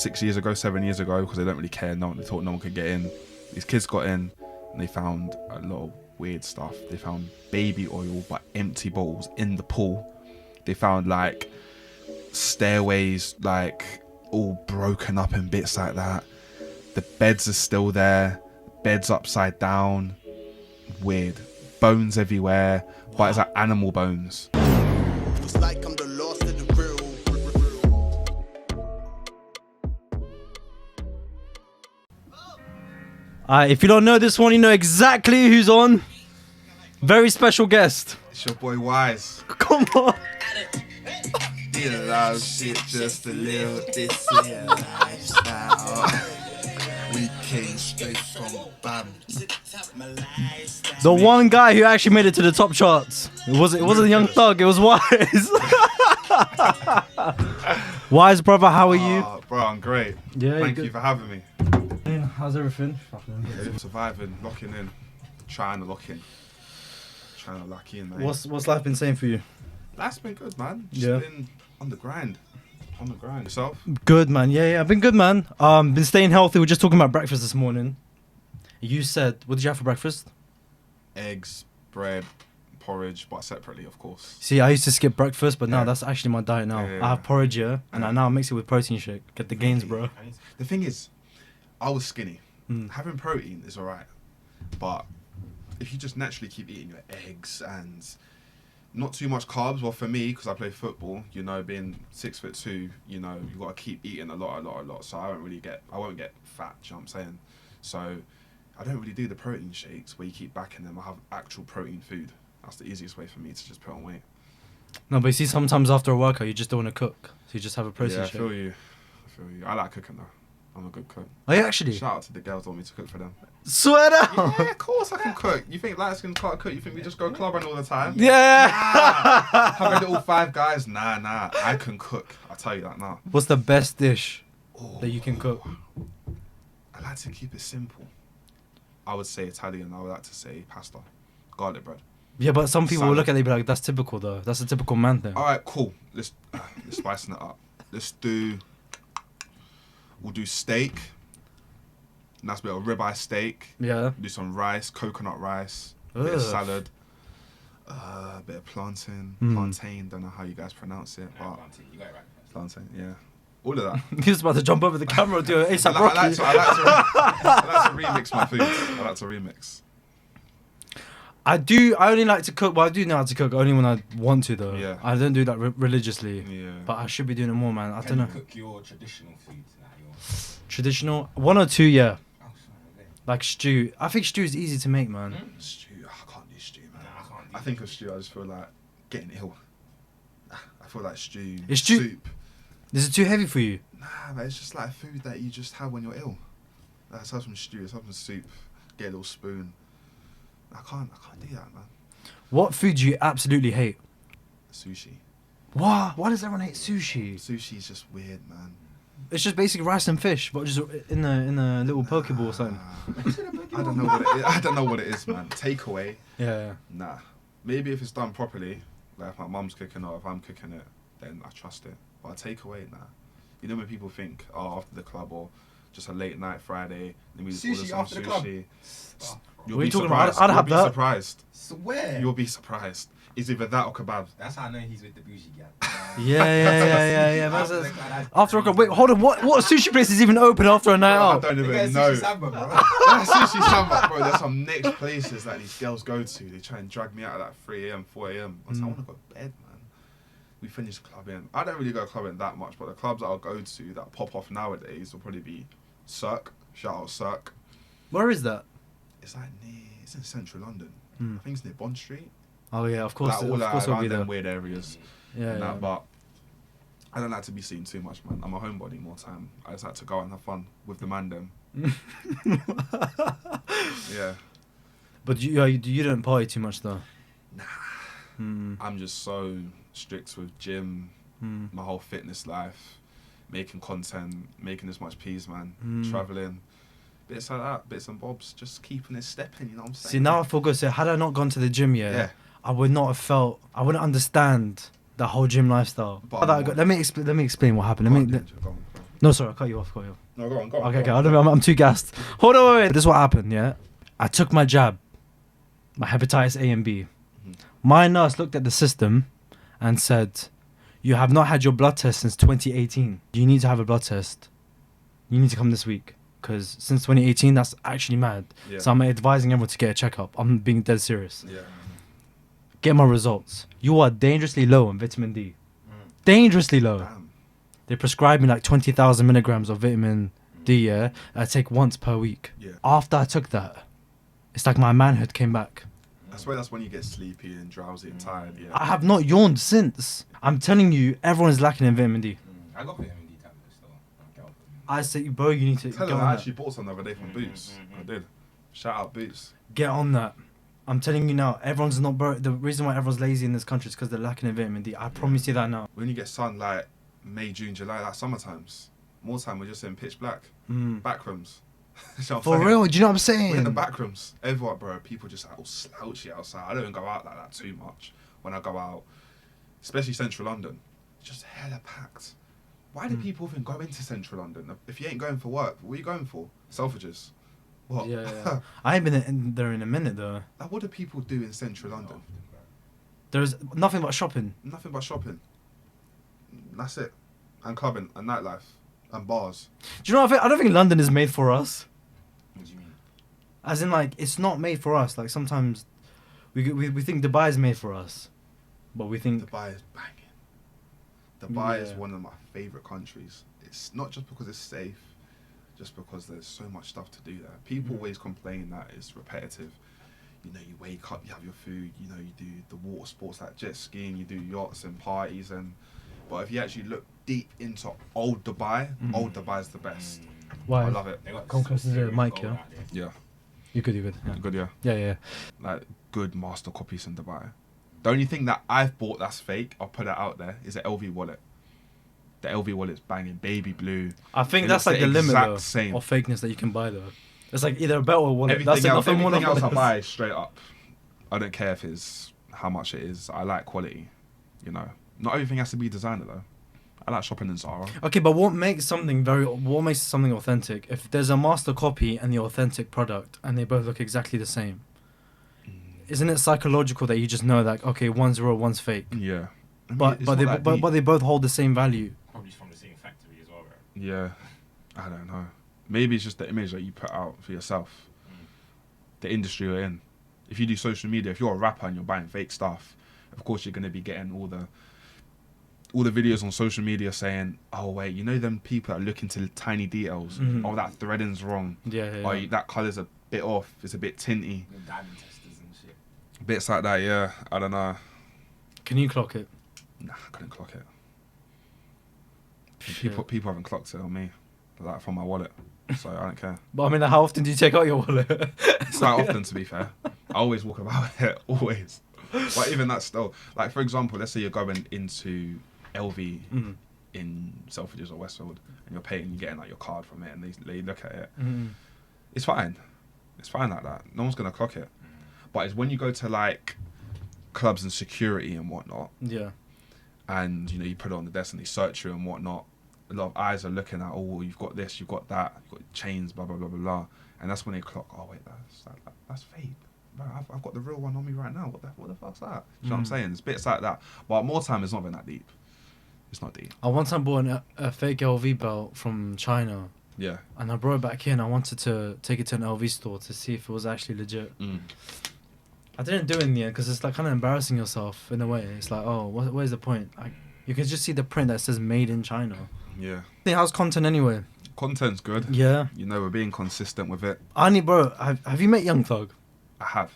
6 years ago, 7 years ago, because they don't really care. They thought no one could get in. These kids got in, and they found a lot of weird stuff. They found baby oil, but empty bottles in the pool. They found like stairways, like all broken up in bits like that. The beds are still there. Beds upside down. Weird. Bones everywhere, but it's like animal bones. It's like I'm the lost of the real. If you don't know this one, you know exactly who's on. Very special guest. It's your boy Wyse. Come on. Did a lot of shit just to live this here lifestyle. We came straight from BAM. The one guy who actually made it to the top charts. It wasn't Young Thug, it was Wyse. Wyse, brother, how are you? Bro, I'm great. Yeah, Thank you for having me. How's everything? Yeah, surviving, locking in, trying to lock in, trying to lock in, mate. What's life been saying for you? That's been good, man. Yeah. Been on the grind. Yourself? Good, man. Yeah, I've been good, man. Been staying healthy. We're just talking about breakfast this morning. You said, what did you have for breakfast? Eggs, bread, porridge, but separately, of course. See, I used to skip breakfast, but now Yeah. that's actually my diet now. Yeah. I have porridge, yeah, and I now mix it with protein shake. Get the gains, bro. The thing is, I was skinny. Mm. Having protein is alright, but if you just naturally keep eating your eggs and not too much carbs, well, for me, because I play football, you know, being 6'2", you know, you got to keep eating a lot. So I won't get fat. Do you know what I'm saying? So I don't really do the protein shakes where you keep backing them. I have actual protein food. That's the easiest way for me to just put on weight. No, but you see, sometimes after a workout, you just don't want to cook, so you just have a protein Yeah, I shake. feel you. I like cooking though. I'm a good cook. Are you actually? Shout out to the girls who want me to cook for them. Swear down. Yeah, of course I can cook. You think Lightskin can't cook? You think we just go clubbing all the time? Yeah. Nah. Have a little five guys? Nah. I can cook. I'll tell you that now. What's the best dish that you can cook? I like to keep it simple. I would say Italian. I would like to say pasta, garlic bread. Yeah, but some people will Salad. look at it and be like, that's typical though. That's a typical man thing. All right, cool. Let's spicing it up. We'll do steak. Nice bit of ribeye steak. Yeah. Do some rice, coconut rice, bit of Ugh. salad, bit of plantain. Don't know how you guys pronounce it, but You got it right. plantain, yeah. All of that. He was about to jump over the camera and do an ASAP I Rocky. like to remix my food. I like to remix. I only like to cook, well, I do know how to cook only when I want to though. Yeah. I don't do that religiously. Yeah. But I should be doing it more, man. I Can don't you know. cook your traditional foods? Like your... Traditional? One or two, yeah. Oh, sorry, okay. Like stew. I think stew is easy to make, man. Stew. I can't do stew, man. Nah, I can't do I think of stew, I just feel like getting ill. I feel like stew. Is stew- soup. Is it too heavy for you? Nah, but it's just like food that you just have when you're ill. Let's have some stew. Let's have some soup. Get a little spoon. I can't do that, man. What food do you absolutely hate? Sushi. What? Why does everyone hate sushi? Sushi's just weird, man. It's just basically rice and fish, but just in a little pokeball or something. I don't know what it is. I don't know what it is, man. Takeaway. Yeah. Nah. Maybe if it's done properly, like if my mum's cooking or if I'm cooking it, then I trust it. But a takeaway, nah. You know when people think, oh, after the club or just a late night Friday, then we just order Sushi some after the club? sushi. Stop. You'll What are be you talking about? surprised. I'd have You'll that. be surprised. Swear. You'll be surprised. It's either that or kebab. That's how I know he's with the bougie guy. Yeah. After That's- the club, After a club, wait, hold on. What sushi place is even open after a night Bro, I out? don't They even got know. sushi samba, bro. That's sushi samba, bro. There's some next places that these girls go to. They try and drag me out at like 3 a.m., 4 a.m. I want to go to bed, man. We finish clubbing. I don't really go clubbing that much, but the clubs that I'll go to that pop off nowadays will probably be Cirque. Shout out Cirque. Where is that? It's like it's in central London. Mm. I think it's near Bond Street. Oh yeah, of course, Like, all of course it'll around be there. them weird areas. Yeah, And yeah. that, but I don't like to be seen too much, man. I'm a homebody more time. I just like to go out and have fun with the man them. Yeah. But you don't party too much though. Nah. Mm. I'm just so strict with gym, my whole fitness life, making content, making as much peas, man, traveling, bits like that, bits and bobs, just keeping it stepping, you know what I'm saying? See, now I feel good. So had I not gone to the gym yet, Yeah. I would not have felt. I wouldn't understand the whole gym lifestyle. But Let me explain what happened. Go on, Ninja, go on, bro. No, sorry, I cut you off. No, go on. Okay, I'm too gassed. Hold on, wait. This is what happened, yeah? I took my jab, my hepatitis A and B. My nurse looked at the system and said, you have not had your blood test since 2018. You need to have a blood test. You need to come this week. Because since 2018, that's actually mad. Yeah. So I'm advising everyone to get a checkup. I'm being dead serious. Yeah. Get my results. You are dangerously low on vitamin D. Dangerously low. Damn. They prescribed me like 20,000 milligrams of vitamin D, yeah? I take once per week. Yeah. After I took that, it's like my manhood came back. I swear that's when you get sleepy and drowsy and tired. Yeah. I have not yawned since. I'm telling you, everyone is lacking in vitamin D. I got vitamin D tablets though. I'll get off them. I say, bro, you need to Tell get them on I that. actually bought some the other day from Boots. I did. Shout out Boots. Get on that. I'm telling you now, everyone's not, bro. The reason why everyone's lazy in this country is because they're lacking in vitamin D. I promise you that now. When you get sun like May, June, July, like summer times, more time we're just in pitch black. Back rooms. You know what I'm For saying? real, do you know what I'm We're in the saying? back rooms. Everyone, bro, people just all slouchy outside. I don't go out like that too much. When I go out, especially central London, it's just hella packed. Why do people even go into central London? If you ain't going for work, what are you going for? Selfridges. What? Yeah. I ain't been there in a minute though. Like, what do people do in central London? There's nothing but shopping. Nothing but shopping. That's it. And clubbing and nightlife and bars. Do you know what I don't think London is made for us. What do you mean? As in, like, it's not made for us. Like, sometimes we think Dubai is made for us. But we think... Dubai is banging. Dubai is Yeah. one of my favourite countries. It's not just because it's safe, just because there's so much stuff to do there. People always complain that it's repetitive. You know, you wake up, you have your food, you know, you do the water sports like jet skiing, you do yachts and parties. But if you actually look deep into old Dubai, old Dubai is the best. Why? I love it. They got Come closer to the serious mic, gold yeah? out there. Yeah. You could. Yeah. Good, yeah. Yeah. Like, good master copies in Dubai. The only thing that I've bought that's fake, I'll put it out there, is an LV wallet. The LV wallet's banging, baby blue. I think It that's looks like the limit exact though, same. of fakeness that you can buy though. It's like either a belt or wallet. Everything That's else, nothing more everything than else I buy straight up. I don't care if it's how much it is. I like quality, you know. Not everything has to be designer though. I like shopping in Zara. Okay, but what makes something authentic? If there's a master copy and the authentic product, and they both look exactly the same, isn't it psychological that you just know that okay, one's real, one's fake, Yeah. I mean, but it's not that deep. they both hold the same value? Probably from the same factory as well, right? Yeah. I don't know. Maybe it's just the image that you put out for yourself. The industry you're in. If you do social media, if you're a rapper and you're buying fake stuff, of course you're going to be getting all the videos on social media saying, oh wait, you know them people that look into the tiny details. Oh, that threading's wrong. Yeah. Oh, that colour's a bit off. It's a bit tinty. The diamond testers and shit. Bits like that, yeah. I don't know. Can you clock it? Nah, I couldn't clock it. Shit. People haven't clocked it on me. Like from my wallet. So I don't care. But I mean, how often do you take out your wallet? Quite often, to be fair. I always walk about it, always. But even that still, like for example, let's say you're going into LV in Selfridges or Westfield, and you're paying, you're getting like your card from it, and they look at it. It's fine. It's fine like that. No one's gonna clock it. But it's when you go to like clubs and security and whatnot, Yeah. and you know you put it on the desk and they search you and whatnot. A lot of eyes are looking at, oh, you've got this, you've got that, you've got chains, blah blah blah blah blah, and that's when they clock. Oh wait, that's fake. Bro, I've got the real one on me right now. What the fuck's that? You know what I'm saying? It's bits like that. But more time, it's not been that deep. It's not deep. I one time bought a fake LV belt from China, Yeah. and I brought it back in. I wanted to take it to an LV store to see if it was actually legit. I didn't do it in the end because it's like kind of embarrassing yourself in a way. It's like, oh, where's the point? You can just see the print that says "Made in China." Yeah. How's content anyway? Content's good. Yeah. You know, we're being consistent with it. Bro, have you met Young Thug? I have.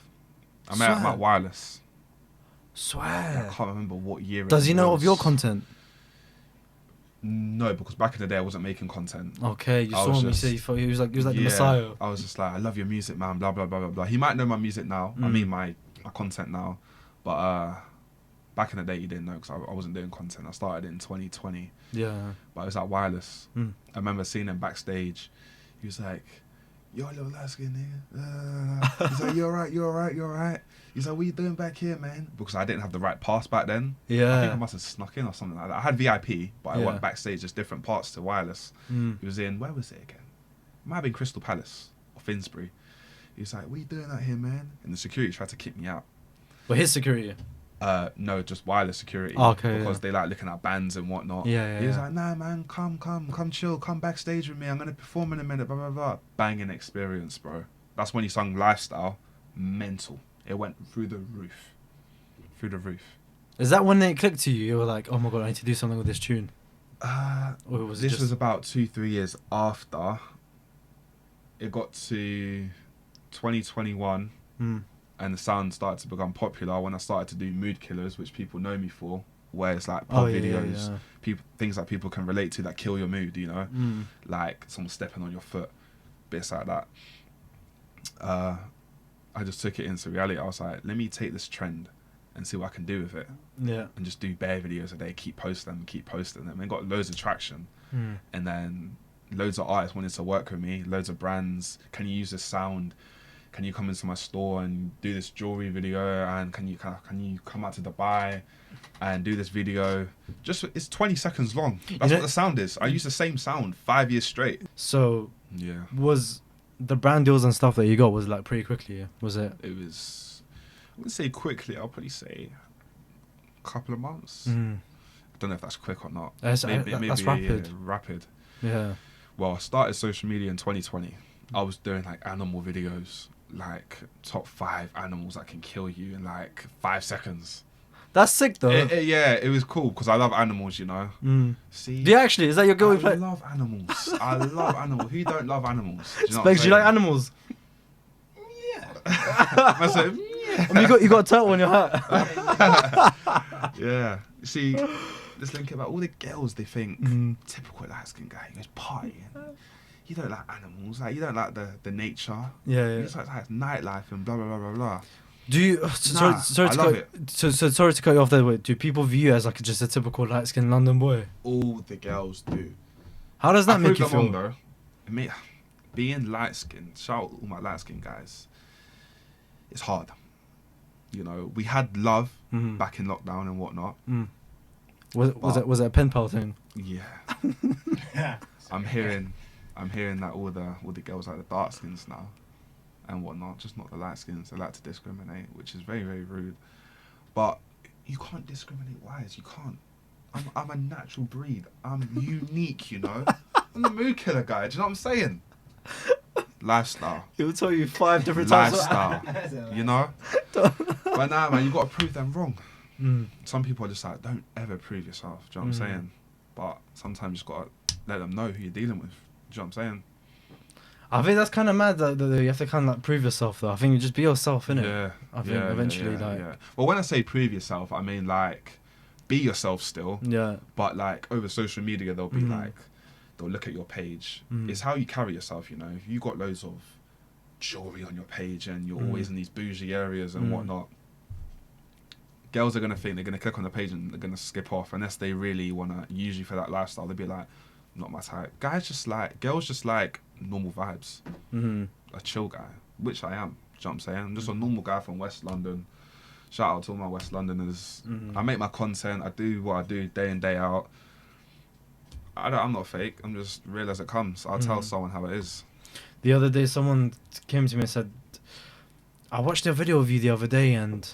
I met him at Wireless. I Swear. can't remember what year it Does he know of was. your content? No, because back in the day I wasn't making content. Okay, you I saw was him. You just- said he was like the Yeah, Messiah. I was just like, I love your music, man. Blah blah blah blah blah. He might know my music now. I mean my content now, but back in the day he didn't know because I wasn't doing content. I started in 2020, Yeah. but it was at Wireless. I remember seeing him backstage. He was like, yo, little light skin nigga. He's like, you alright, you alright, you alright. He's like, what you doing back here, man? Because I didn't have the right pass back then. Yeah. I think I must have snuck in or something like that. I had VIP, but I Yeah. went backstage, just different parts to Wireless. Mm. He was in, where was it again? It might have been Crystal Palace or Finsbury. He was like, what you doing out here, man? And the security tried to kick me out. Well, his security. No, just Wireless security. Okay, Because yeah. they like looking at bands and whatnot. Yeah, He was yeah. like, nah, man, come chill, come backstage with me. I'm going to perform in a minute, blah, blah, blah. Banging experience, bro. That's when he sung Lifestyle. Mental. It went through the roof. Through the roof. Is that when it clicked to you? You were like, oh my god, I need to do something with this tune. Or was it This just... was about 2-3 years after. It got to 2021. Mm. And the sound started to become popular when I started to do Mood Killers, which people know me for, where it's like pop videos, people, things that people can relate to that kill your mood, you know, like someone stepping on your foot, bits like that. I just took it into reality. I was like, let me take this trend and see what I can do with it, Yeah. and just do bare videos a day, keep posting them, and got loads of traction. And then loads of artists wanted to work with me, loads of brands. Can you use this sound? Can you come into my store and do this jewelry video? And can you come out to Dubai and do this video? Just, it's 20 seconds long. That's what the sound is. I use the same sound 5 years straight. So, Yeah. was the brand deals and stuff that you got, was like pretty quickly, yeah? Was it? It was, I wouldn't say quickly, I'll probably say a couple of months. Mm. I don't know if that's quick or not. That's maybe rapid. Yeah, rapid. Yeah. Well, I started social media in 2020. I was doing like animal videos, like top 5 animals that can kill you in like 5 seconds. That's sick though. Yeah, it was cool because I love animals, you know. See, Do you actually? Is that your guilty I pleasure? love animals. I love animals. Who don't love animals? Do you know what I'm Specs, do you like saying? animals? I said, I mean, you got a turtle on your hat. yeah. See, let's link it about all the girls. They think typical light skin guy. He goes partying. You don't like animals. Like you don't like the nature. Yeah, You yeah. just like nightlife and blah blah blah blah blah. Do you? Nah, sorry I to love cut. So sorry to cut you off there. Wait, do people view you as like just a typical light skinned London boy? All the girls do. How does that I make you proved them feel? wrong, though. Being light skinned, shout out all my light skinned guys. It's hard. You know, we had love Mhm. back in lockdown and whatnot. Was it a pen pal thing? Yeah. I'm hearing that all the girls like the dark skins now and whatnot, just not the light skins. They like to discriminate, which is very, very rude. But you can't discriminate wise. You can't. I'm a natural breed. I'm unique, you know. I'm the mood killer guy. Do you know what I'm saying? Lifestyle. He'll tell you 5 different times. Lifestyle. You know? But nah, man, you got to prove them wrong. Some people are just like, don't ever prove yourself. Do you know what I'm saying? But sometimes you just got to let them know who you're dealing with. Do you know what I'm saying? I think that's kind of mad that you have to kind of like prove yourself though. I think you just be yourself, innit? Yeah. I think eventually, like... Yeah. Well, when I say prove yourself, I mean like be yourself still. Yeah. But like over social media, they'll be like, they'll look at your page. It's how you carry yourself, you know. If you got loads of jewelry on your page and you're always in these bougie areas and whatnot, girls are gonna think they're gonna click on the page and they're gonna skip off unless they really wanna use you for that lifestyle. They'll be like, not my type. Girls just like normal vibes. A chill guy, which I am. Do you know what I'm saying? I'm just a normal guy from West London. Shout out to all my West Londoners. I make my content. I do what I do day in, day out. I'm not fake. I'm just real as it comes. I'll tell someone how it is. The other day, someone came to me and said, I watched a video of you the other day and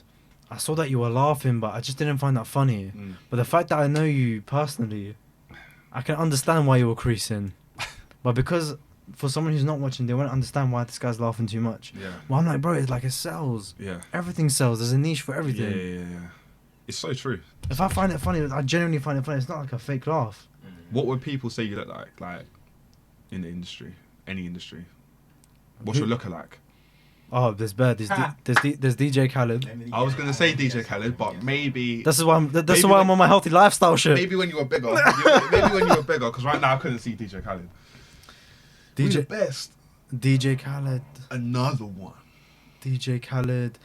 I saw that you were laughing, but I just didn't find that funny. But the fact that I know you personally, I can understand why you were creasing. But because for someone who's not watching, they won't understand why this guy's laughing too much. Yeah. Well, I'm like, bro, it's like it sells. Yeah. Everything sells. There's a niche for everything. Yeah. It's so true. If I find it funny, I genuinely find it funny. It's not like a fake laugh. What would people say you look like in the industry, any industry? What's your lookalike? Oh, there's bad. There's DJ Khaled. I was gonna say DJ Khaled, but maybe This is why I'm on my healthy lifestyle shit. maybe when you were bigger. Maybe when you were bigger, because right now I couldn't see DJ Khaled. Who's the best? DJ Khaled. Another one. DJ Khaled.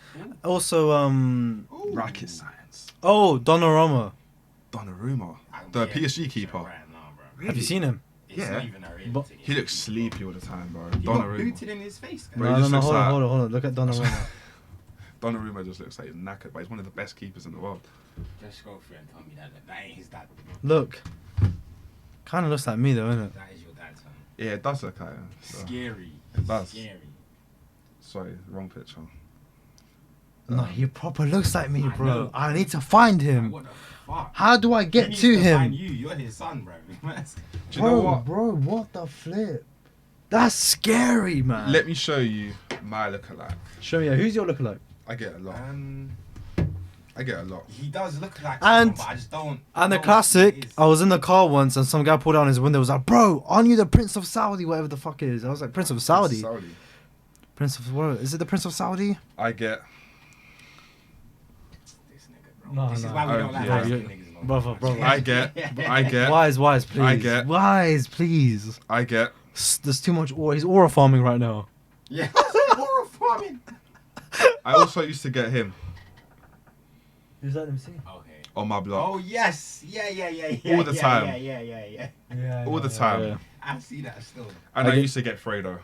Also, Rocket Science. oh, Donnarumma. Donnarumma, the PSG keeper. Have you seen him? It's Yeah. not even a real But- thing. He looks sleepy all the time, bro. He got Donnarumma. booted in his face. Bro, he No, just looks hold on, like- hold on, hold on. Look at Donnarumma. Donnarumma just looks like he's knackered, but he's one of the best keepers in the world. Just go through and tell me that ain't his dad. Look. Kind of looks like me though, innit? That is your dad, son. Yeah, it does look like him. So. Scary. It does. Scary. Sorry, wrong picture. No, he proper looks like me, I bro. know. I need to find Like, him. what the fuck? How do I He get needs to find him? you. You're his son, bro. Do you know what? Bro, what the flip? That's scary, man. Let me show you my lookalike. Show me. Who's your lookalike? I get a lot. I get a lot. He does look like And- someone, but I just don't. And the know who classic, he is. I was in the car once and some guy pulled down his window, was like, bro, aren't you the Prince of Saudi, whatever the fuck it is? I was like, Prince of Saudi? Prince of what? Is it the Prince of Saudi? I get. This nigga, bro. No, This no. is why we don't like Yeah. light-skinned niggas. no more. Brother. I get. Wise, please. I get- Wise, please. I get. There's too much aura. He's aura farming right now. Yeah. Horror farming. I also used to get him Who's that? Let me see. Okay. on my block. Oh yes, yeah. All the time. Yeah. All the time. Yeah. I see that still. And I I get- used to get Fredo.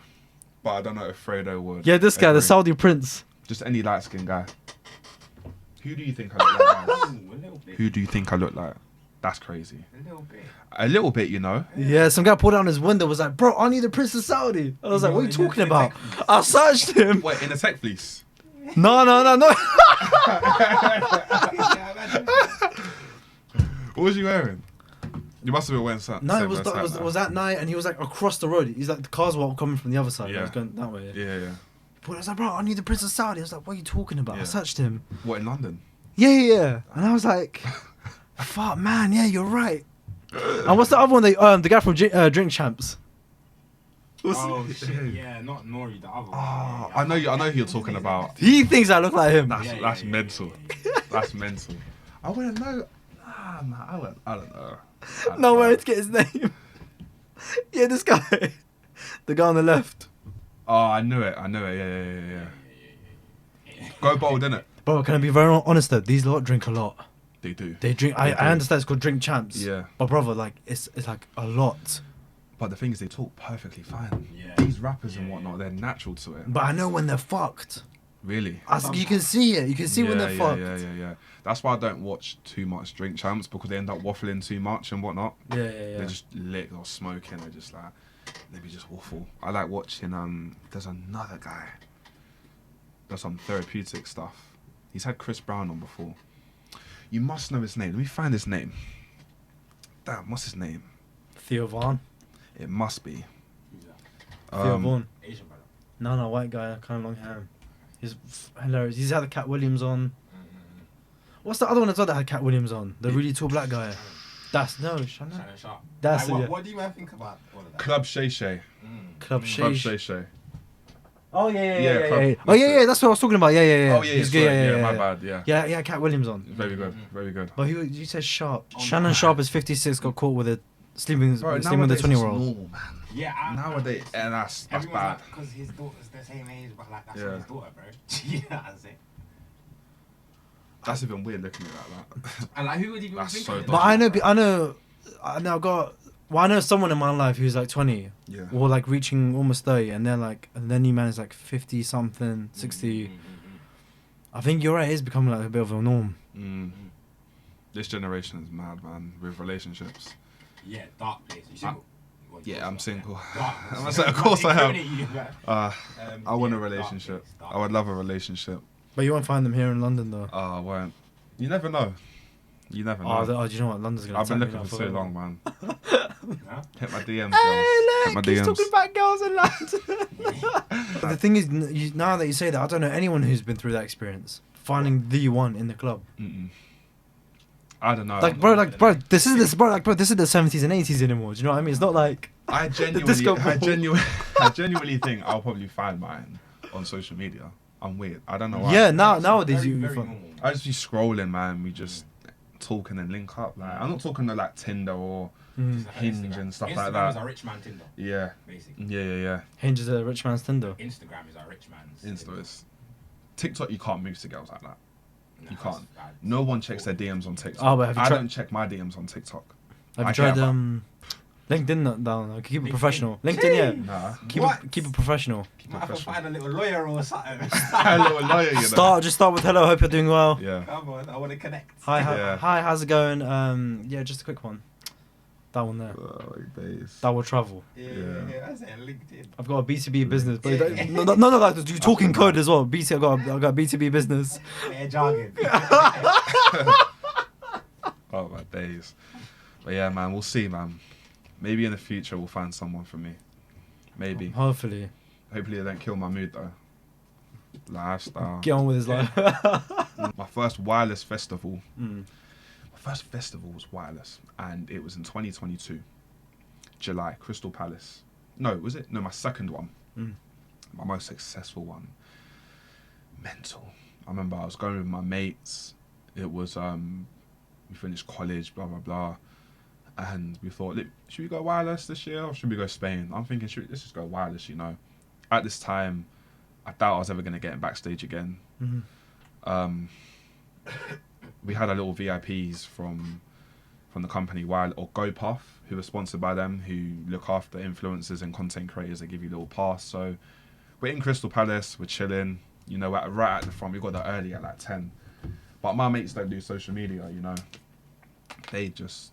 But I don't know if Fredo would. Yeah, this guy, the agree. Saudi prince. Just any light skinned guy. Who do you think I look like? guys? Ooh, a little bit. Who do you think I look like? That's crazy. A little bit. A little bit, you know. Yeah, some guy pulled down his window, was like, bro, aren't you the Prince of Saudi? I was like, what are you talking about? I searched him. Wait, in a tech fleece? No. Yeah, imagine. What was you wearing? You must have been wearing something. No, it was that night, and he was like across the road. He's like, the cars were coming from the other side. I Yeah. was going that way. Yeah. But I was like, bro, aren't you the Prince of Saudi? I was like, what are you talking about? I Yeah. searched him. What, in London? Yeah. And I was like, fuck, man, yeah, you're right. And what's the other one? The guy from Drink Champs. Oh shit, yeah, not Nori, the other one. Oh, I know who you're talking about. He thinks I look like him. That's mental. That's mental. I wouldn't know. Nah, I don't know. Nowhere to get his name. Yeah, this guy. The guy on the left. Oh, I knew it. Yeah. Go bold, innit? Bro, can I be very honest though? These lot drink a lot. They do. They drink. They do. I understand it's called Drink Champs. Yeah. But brother, like it's like a lot. But the thing is, they talk perfectly fine. Yeah. These rappers and whatnot, they're natural to it. But I know when they're fucked. Really? You can see it. You can see when they're fucked. Yeah. That's why I don't watch too much Drink Champs, because they end up waffling too much and whatnot. Yeah. They're just lit or smoking. They're just like, let me just waffle. I like watching. There's another guy. Does some therapeutic stuff. He's had Chris Brown on before. You must know his name. Let me find his name. Damn, what's his name? Theo Vaughn. It must be. Who's that? Theo Um, Vaughn. Asian brother. No, white guy, kind of long hair. He's hilarious. He's had the Cat Williams on. What's the other one as well that had Cat Williams on? The really tall black guy. Shannon. Shannon Sharp. That's Like, it. what do you man think about all of that? Club Shay Shay. Club Club Shay. Shay Shay. Oh yeah. Club- Oh yeah. That's what I was talking about. Yeah. Oh yeah, He's sorry. good. My bad. Yeah. Yeah, Cat Williams on. Very good. Very good. But you said Sharp. Oh, Shannon man. Sharp is 56. Got caught with a sleeping with a nowadays 20-year-old. it's normal, man. Yeah, Nowadays, and that's everyone's bad. like, because his daughter's the same age, but like that's Yeah. not his daughter, bro. You know what I'm saying? That's even weird looking at it like that. And like, who would even That's think so of it? But I know. I know someone in my life who's like 20 Yeah. or like reaching almost 30, and they're like, and then you man is like 50 something, 60. I think you're right. It's becoming like a bit of a norm. This generation is mad, man, with relationships. Yeah, dark place. You single? Well, of Yeah, course I'm not, single. Dark. I'm saying, of course I am. Incriminate you, man. I want a Yeah, dark relationship. place, dark I would love a relationship. But you won't find them here in London though. I won't. You never know. You never know. Oh, do you know what? London's gonna. I've been attack me looking now for so long, man. Huh? Hit my DMs, Hey, girls. Hit my look, he's DMs. talking about girls in London. But the thing is, now that you say that, I don't know anyone who's been through that experience. Finding the one in the club. Mm-mm. I don't know. Like, bro, this is the 70s and 80s anymore. Do you know what I mean? It's not like I disco genuinely, ball. I genuinely think I'll probably find mine on social media. I'm weird. I don't know why. yeah. Nowadays Very, you very find. normal. I just be scrolling, man. We just talking and link up. Like, I'm not talking to like Tinder or Mm. It's like Hinge Instagram. and stuff Instagram like that. is a rich man Tinder, Yeah, basically. yeah. Hinge is a rich man's Tinder. Instagram is a rich man's Insta is. TikTok, you can't move to girls like that. Nah, You that's can't. bad. No one checks their DMs on TikTok. Oh, but have you I tried- don't check my DMs on TikTok. Have I you care tried about- LinkedIn not down. Keep it professional. LinkedIn, yeah. Nah. Keep it professional. Might have to find a little lawyer or something. A little lawyer, you know. Just start with hello. Hope you're doing well. Yeah. Come on, I want to connect. Hi, Yeah. hi. How's it going? Yeah, just a quick one. That one there. Oh, days. That will travel. Yeah, I said LinkedIn. I've got a B2B business, but Yeah. no, like you talking code as well. I got B2B business. Yeah, jargon. Oh my days. But yeah, man, we'll see, man. Maybe in the future we'll find someone for me. Maybe. Hopefully. Hopefully they don't kill my mood though. Lifestyle. Get on with his life. My first wireless festival. Mm. My first festival was wireless, and it was in 2022, July, Crystal Palace. No, was it? No, my second one. Mm. My most successful one. Mental. I remember I was going with my mates. It was we finished college, blah blah blah, and we thought, should we go wireless this year or should we go Spain? I'm thinking, let's just go wireless, you know. At this time, I doubt I was ever gonna get in backstage again. Mm-hmm. We had a little VIPs from the company or GoPuff, who were sponsored by them, who look after influencers and content creators. They give you a little pass. So we're in Crystal Palace, we're chilling, you know, right at the front. We got there early at like 10. But my mates don't do social media, you know. They just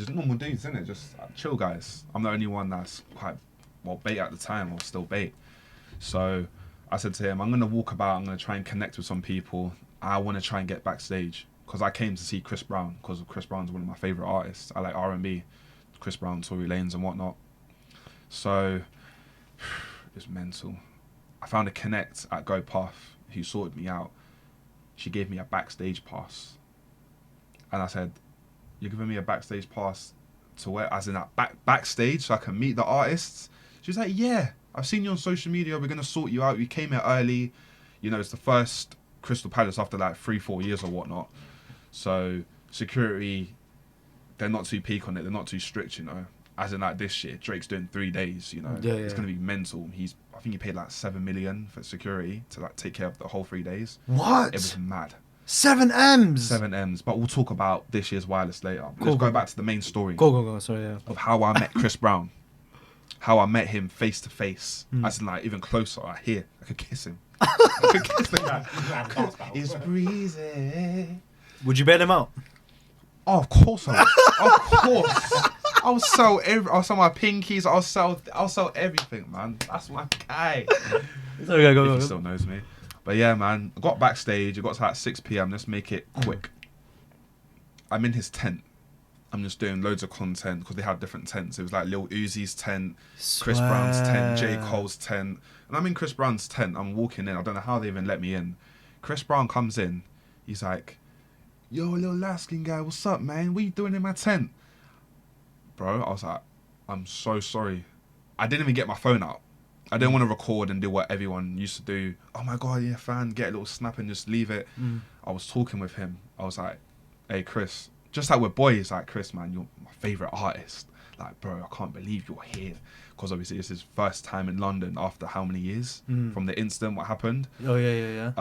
normal dudes, innit? Just chill guys. I'm the only one that's quite, bait at the time, or still bait. So I said to him, I'm going to walk about, I'm going to try and connect with some people. I want to try and get backstage. Because I came to see Chris Brown, because Chris Brown's one of my favourite artists. I like R&B, Chris Brown, Tory Lanez and whatnot. So it's mental. I found a connect at GoPuff who sorted me out. She gave me a backstage pass. And I said, you're giving me a backstage pass to where? As in that backstage so I can meet the artists? She was like, yeah, I've seen you on social media. We're going to sort you out. You came here early. You know, it's the first Crystal Palace after like 3-4 years or whatnot. So security, they're not too peak on it. They're not too strict, you know. As in like this year, Drake's doing 3 days, you know. Yeah, it's yeah. going to be mental. I think he paid like 7 million for security to like take care of the whole 3 days. What? It was mad. 7 M's. 7 M's. But we'll talk about this year's wireless later. Cool, Let's go cool. back to the main story Go. Sorry, yeah. of how I met Chris Brown. How I met him face to face. Mm. As in like even closer. I could kiss him. I could kiss the guy. It's breezy. Would you bail him out? Oh, of course I would. Of course. I'll sell my pinkies. I'll sell everything, man. That's my guy. Sorry, If go. he still knows me. But yeah, man. I got backstage. It got to like 6 p.m. Let's make it quick. I'm in his tent. I'm just doing loads of content because they have different tents. It was like Lil Uzi's tent, Chris Brown's tent, J. Cole's tent. And I'm in Chris Brown's tent. I'm walking in. I don't know how they even let me in. Chris Brown comes in. He's like, yo, little Lightskin guy, what's up, man? What you doing in my tent? Bro, I was like, I'm so sorry. I didn't even get my phone out. I didn't want to record and do what everyone used to do. Oh my God, yeah, fan, get a little snap and just leave it. I was talking with him. I was like, hey, Chris, just like we're boys, like, Chris, man, you're my favourite artist. Like, bro, I can't believe you're here. Because obviously it's his first time in London after how many years from the incident, what happened. Oh, yeah.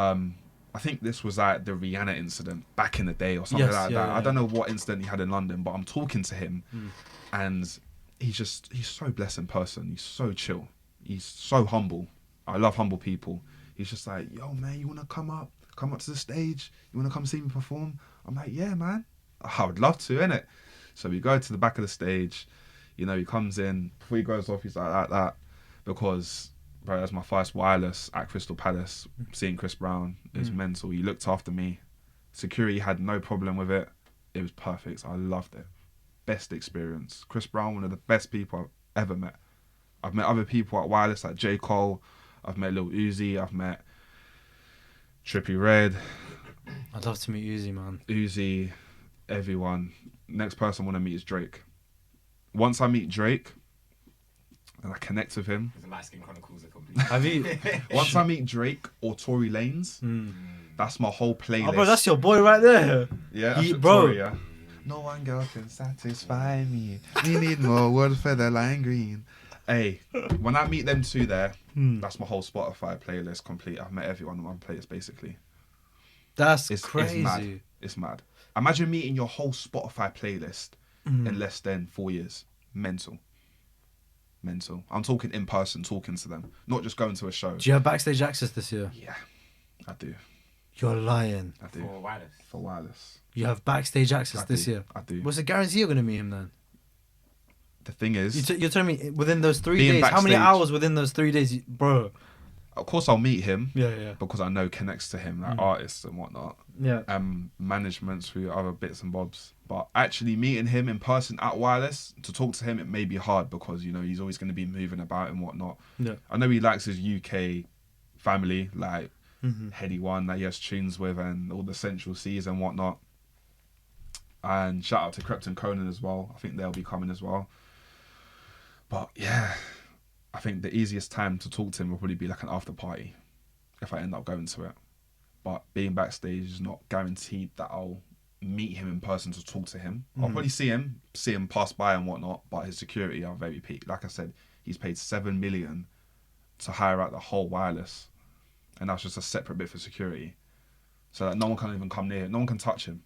I think this was like the Rihanna incident back in the day or something like that. Yeah. I don't know what incident he had in London, but I'm talking to him and he's so blessed in person. He's so chill. He's so humble. I love humble people. He's just like, yo, man, you want to come up to the stage? You want to come see me perform? I'm like, yeah, man. I would love to, innit? So we go to the back of the stage. You know, he comes in. Before he goes off, he's like that. Because, bro, that's my first wireless at Crystal Palace. Seeing Chris Brown is mental. He looked after me. Security had no problem with it. It was perfect. I loved it. Best experience. Chris Brown, one of the best people I've ever met. I've met other people at wireless like J. Cole. I've met Lil Uzi. I've met Trippie Redd. I'd love to meet Uzi, man. Uzi, everyone. Next person I want to meet is Drake. Once I meet Drake and I connect with him. The Lightskin Chronicles are complete. Have you? Once I meet Drake or Tory Lanez, that's my whole playlist. Oh, bro, that's your boy right there. Yeah, that's bro. Tory, yeah. No one girl can satisfy me. We need more wood for the lime green. Hey, when I meet them two there, that's my whole Spotify playlist complete. I've met everyone on one playlist basically. That's It's crazy. mad. It's mad. Imagine meeting your whole Spotify playlist in less than 4 years. mental. I'm talking in person, talking to them, not just going to a show. Do you have backstage access this year? Yeah, I do. You're lying. I do. For wireless. For wireless. You have backstage access I this do. year? I do. What's the guarantee you're going to meet him then? The thing is, You're telling me within those 3 Being days, how many backstage- hours within those 3 days, bro? of course, I'll meet him Yeah. because I know connects to him, like artists and whatnot. Yeah. Managements through other bits and bobs. But actually meeting him in person at Wireless, to talk to him, it may be hard because, you know, he's always going to be moving about and whatnot. Yeah. I know he likes his UK family, like Heady One that he has tunes with and all the Central Seas and whatnot. And shout out to Krypton Conan as well. I think they'll be coming as well. But yeah, I think the easiest time to talk to him will probably be like an after party if I end up going to it. But being backstage is not guaranteed that I'll meet him in person to talk to him. I'll probably see him pass by and whatnot, but his security are very peak. Like I said, he's paid 7 million to hire out the whole Wireless, and that's just a separate bit for security, so that no one can even come near him, no one can touch him.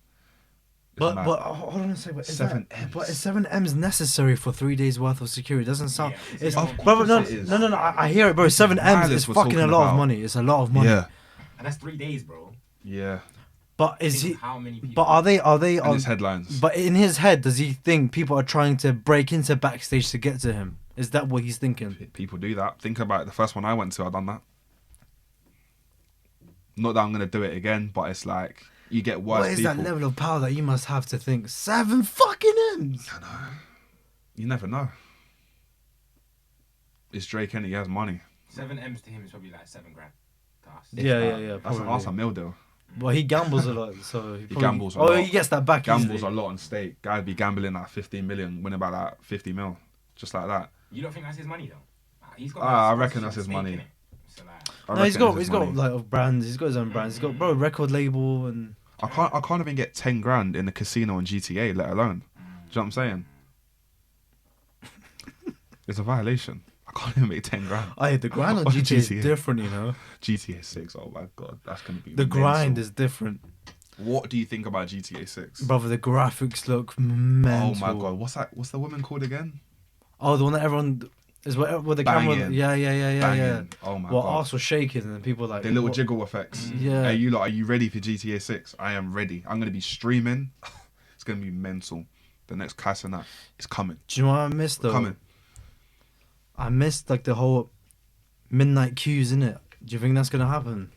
It's But mad. hold on a second. Is 7 that, M's. but is 7 M's necessary for 3 days worth of security? It doesn't sound. Yeah, It's, of brother, no, course it is. no. I hear it, bro. 7 M's Wireless is we're fucking a talking lot of about. money. It's a lot of money. Yeah, And that's 3 days, bro. yeah. But is Think he? of how many people? But are they? And his headlines. But in his head, does he think people are trying to break into backstage to get to him? Is that what he's thinking? People do that. Think about it. The first one I went to, I done that. Not that I'm gonna do it again, but it's like you get worse What is people. that level of power that you must have to think 7 fucking M's? I know. You never know. It's Drake and he has money. 7 M's to him is probably like 7 grand to us. Yeah. That's a meal deal. Well, he gambles a lot, so he probably, gambles a lot. he gets that back. Gambles easily. a lot on stake. Guys be gambling like 15 million, win about like 50 mil, just like that. You don't think that's his money though? He's got. I like, reckon that's his stake money. in it. So like, I No, he's reckon got it's he's got money. like brands. He's got his own brands. He's got record label and I can't even get 10 grand in the casino on GTA, let alone. Do you know what I'm saying? It's a violation. I can't even make 10 grand. the grind on On GTA is GTA. different, you know. GTA 6, oh my god, that's gonna be The mental. grind is different, What do you think about GTA 6? brother. The graphics look mental. Oh my god, what's the woman called again? Oh, the one that everyone is with the camera. Banging. Yeah. Banging. Oh my Well, god. arse was shaking and then people like The little what- jiggle effects. Yeah. Hey, you lot, are you ready for GTA 6? I am ready. I'm going to be streaming. It's going to be mental. The next class and that is coming. Do you know what I missed though? Coming. I missed like the whole midnight queues, innit? Do you think that's gonna happen?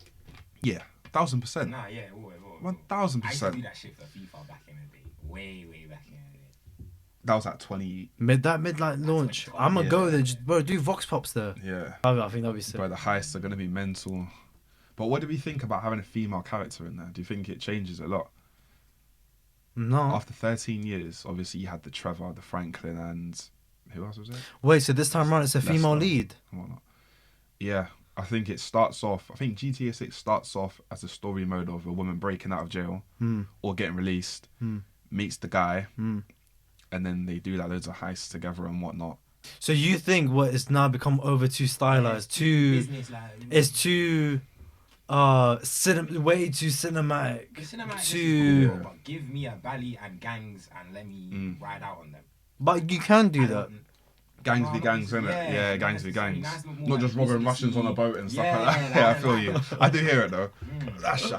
Yeah, 1000%. nah, yeah, it will. 1000%. I used to do that shit for FIFA back in the day. Way back in the day. That was at 20. Midnight launch. I'm gonna go there, just bro. Do Vox Pops there. Yeah. I think that'd be sick. Bro, the heists are going to be mental. But what do we think about having a female character in there? Do you think it changes a lot? No. After 13 years, obviously you had the Trevor, the Franklin, and who else was it? Wait, so this time around it's a female Leicester. lead. And whatnot. Yeah, I think it starts off. I think GTA 6 starts off as a story mode of a woman breaking out of jail or getting released, meets the guy, and then they do like loads of heists together and whatnot. So you think what it's now become over too stylized, too Business, like, it's too way too cinematic. the cinematic Too- is cool, but give me a bally and gangs and let me ride out on them. But you can do I that. don't- Gangs No, v not gangs, necessarily, innit? yeah, Yeah, not gangs v necessarily. gangs. Nice, more Not just like robbing Russians on a businessy. boat and stuff Yeah, like that. like Yeah, I that, feel like you. that. I do hear it though. That's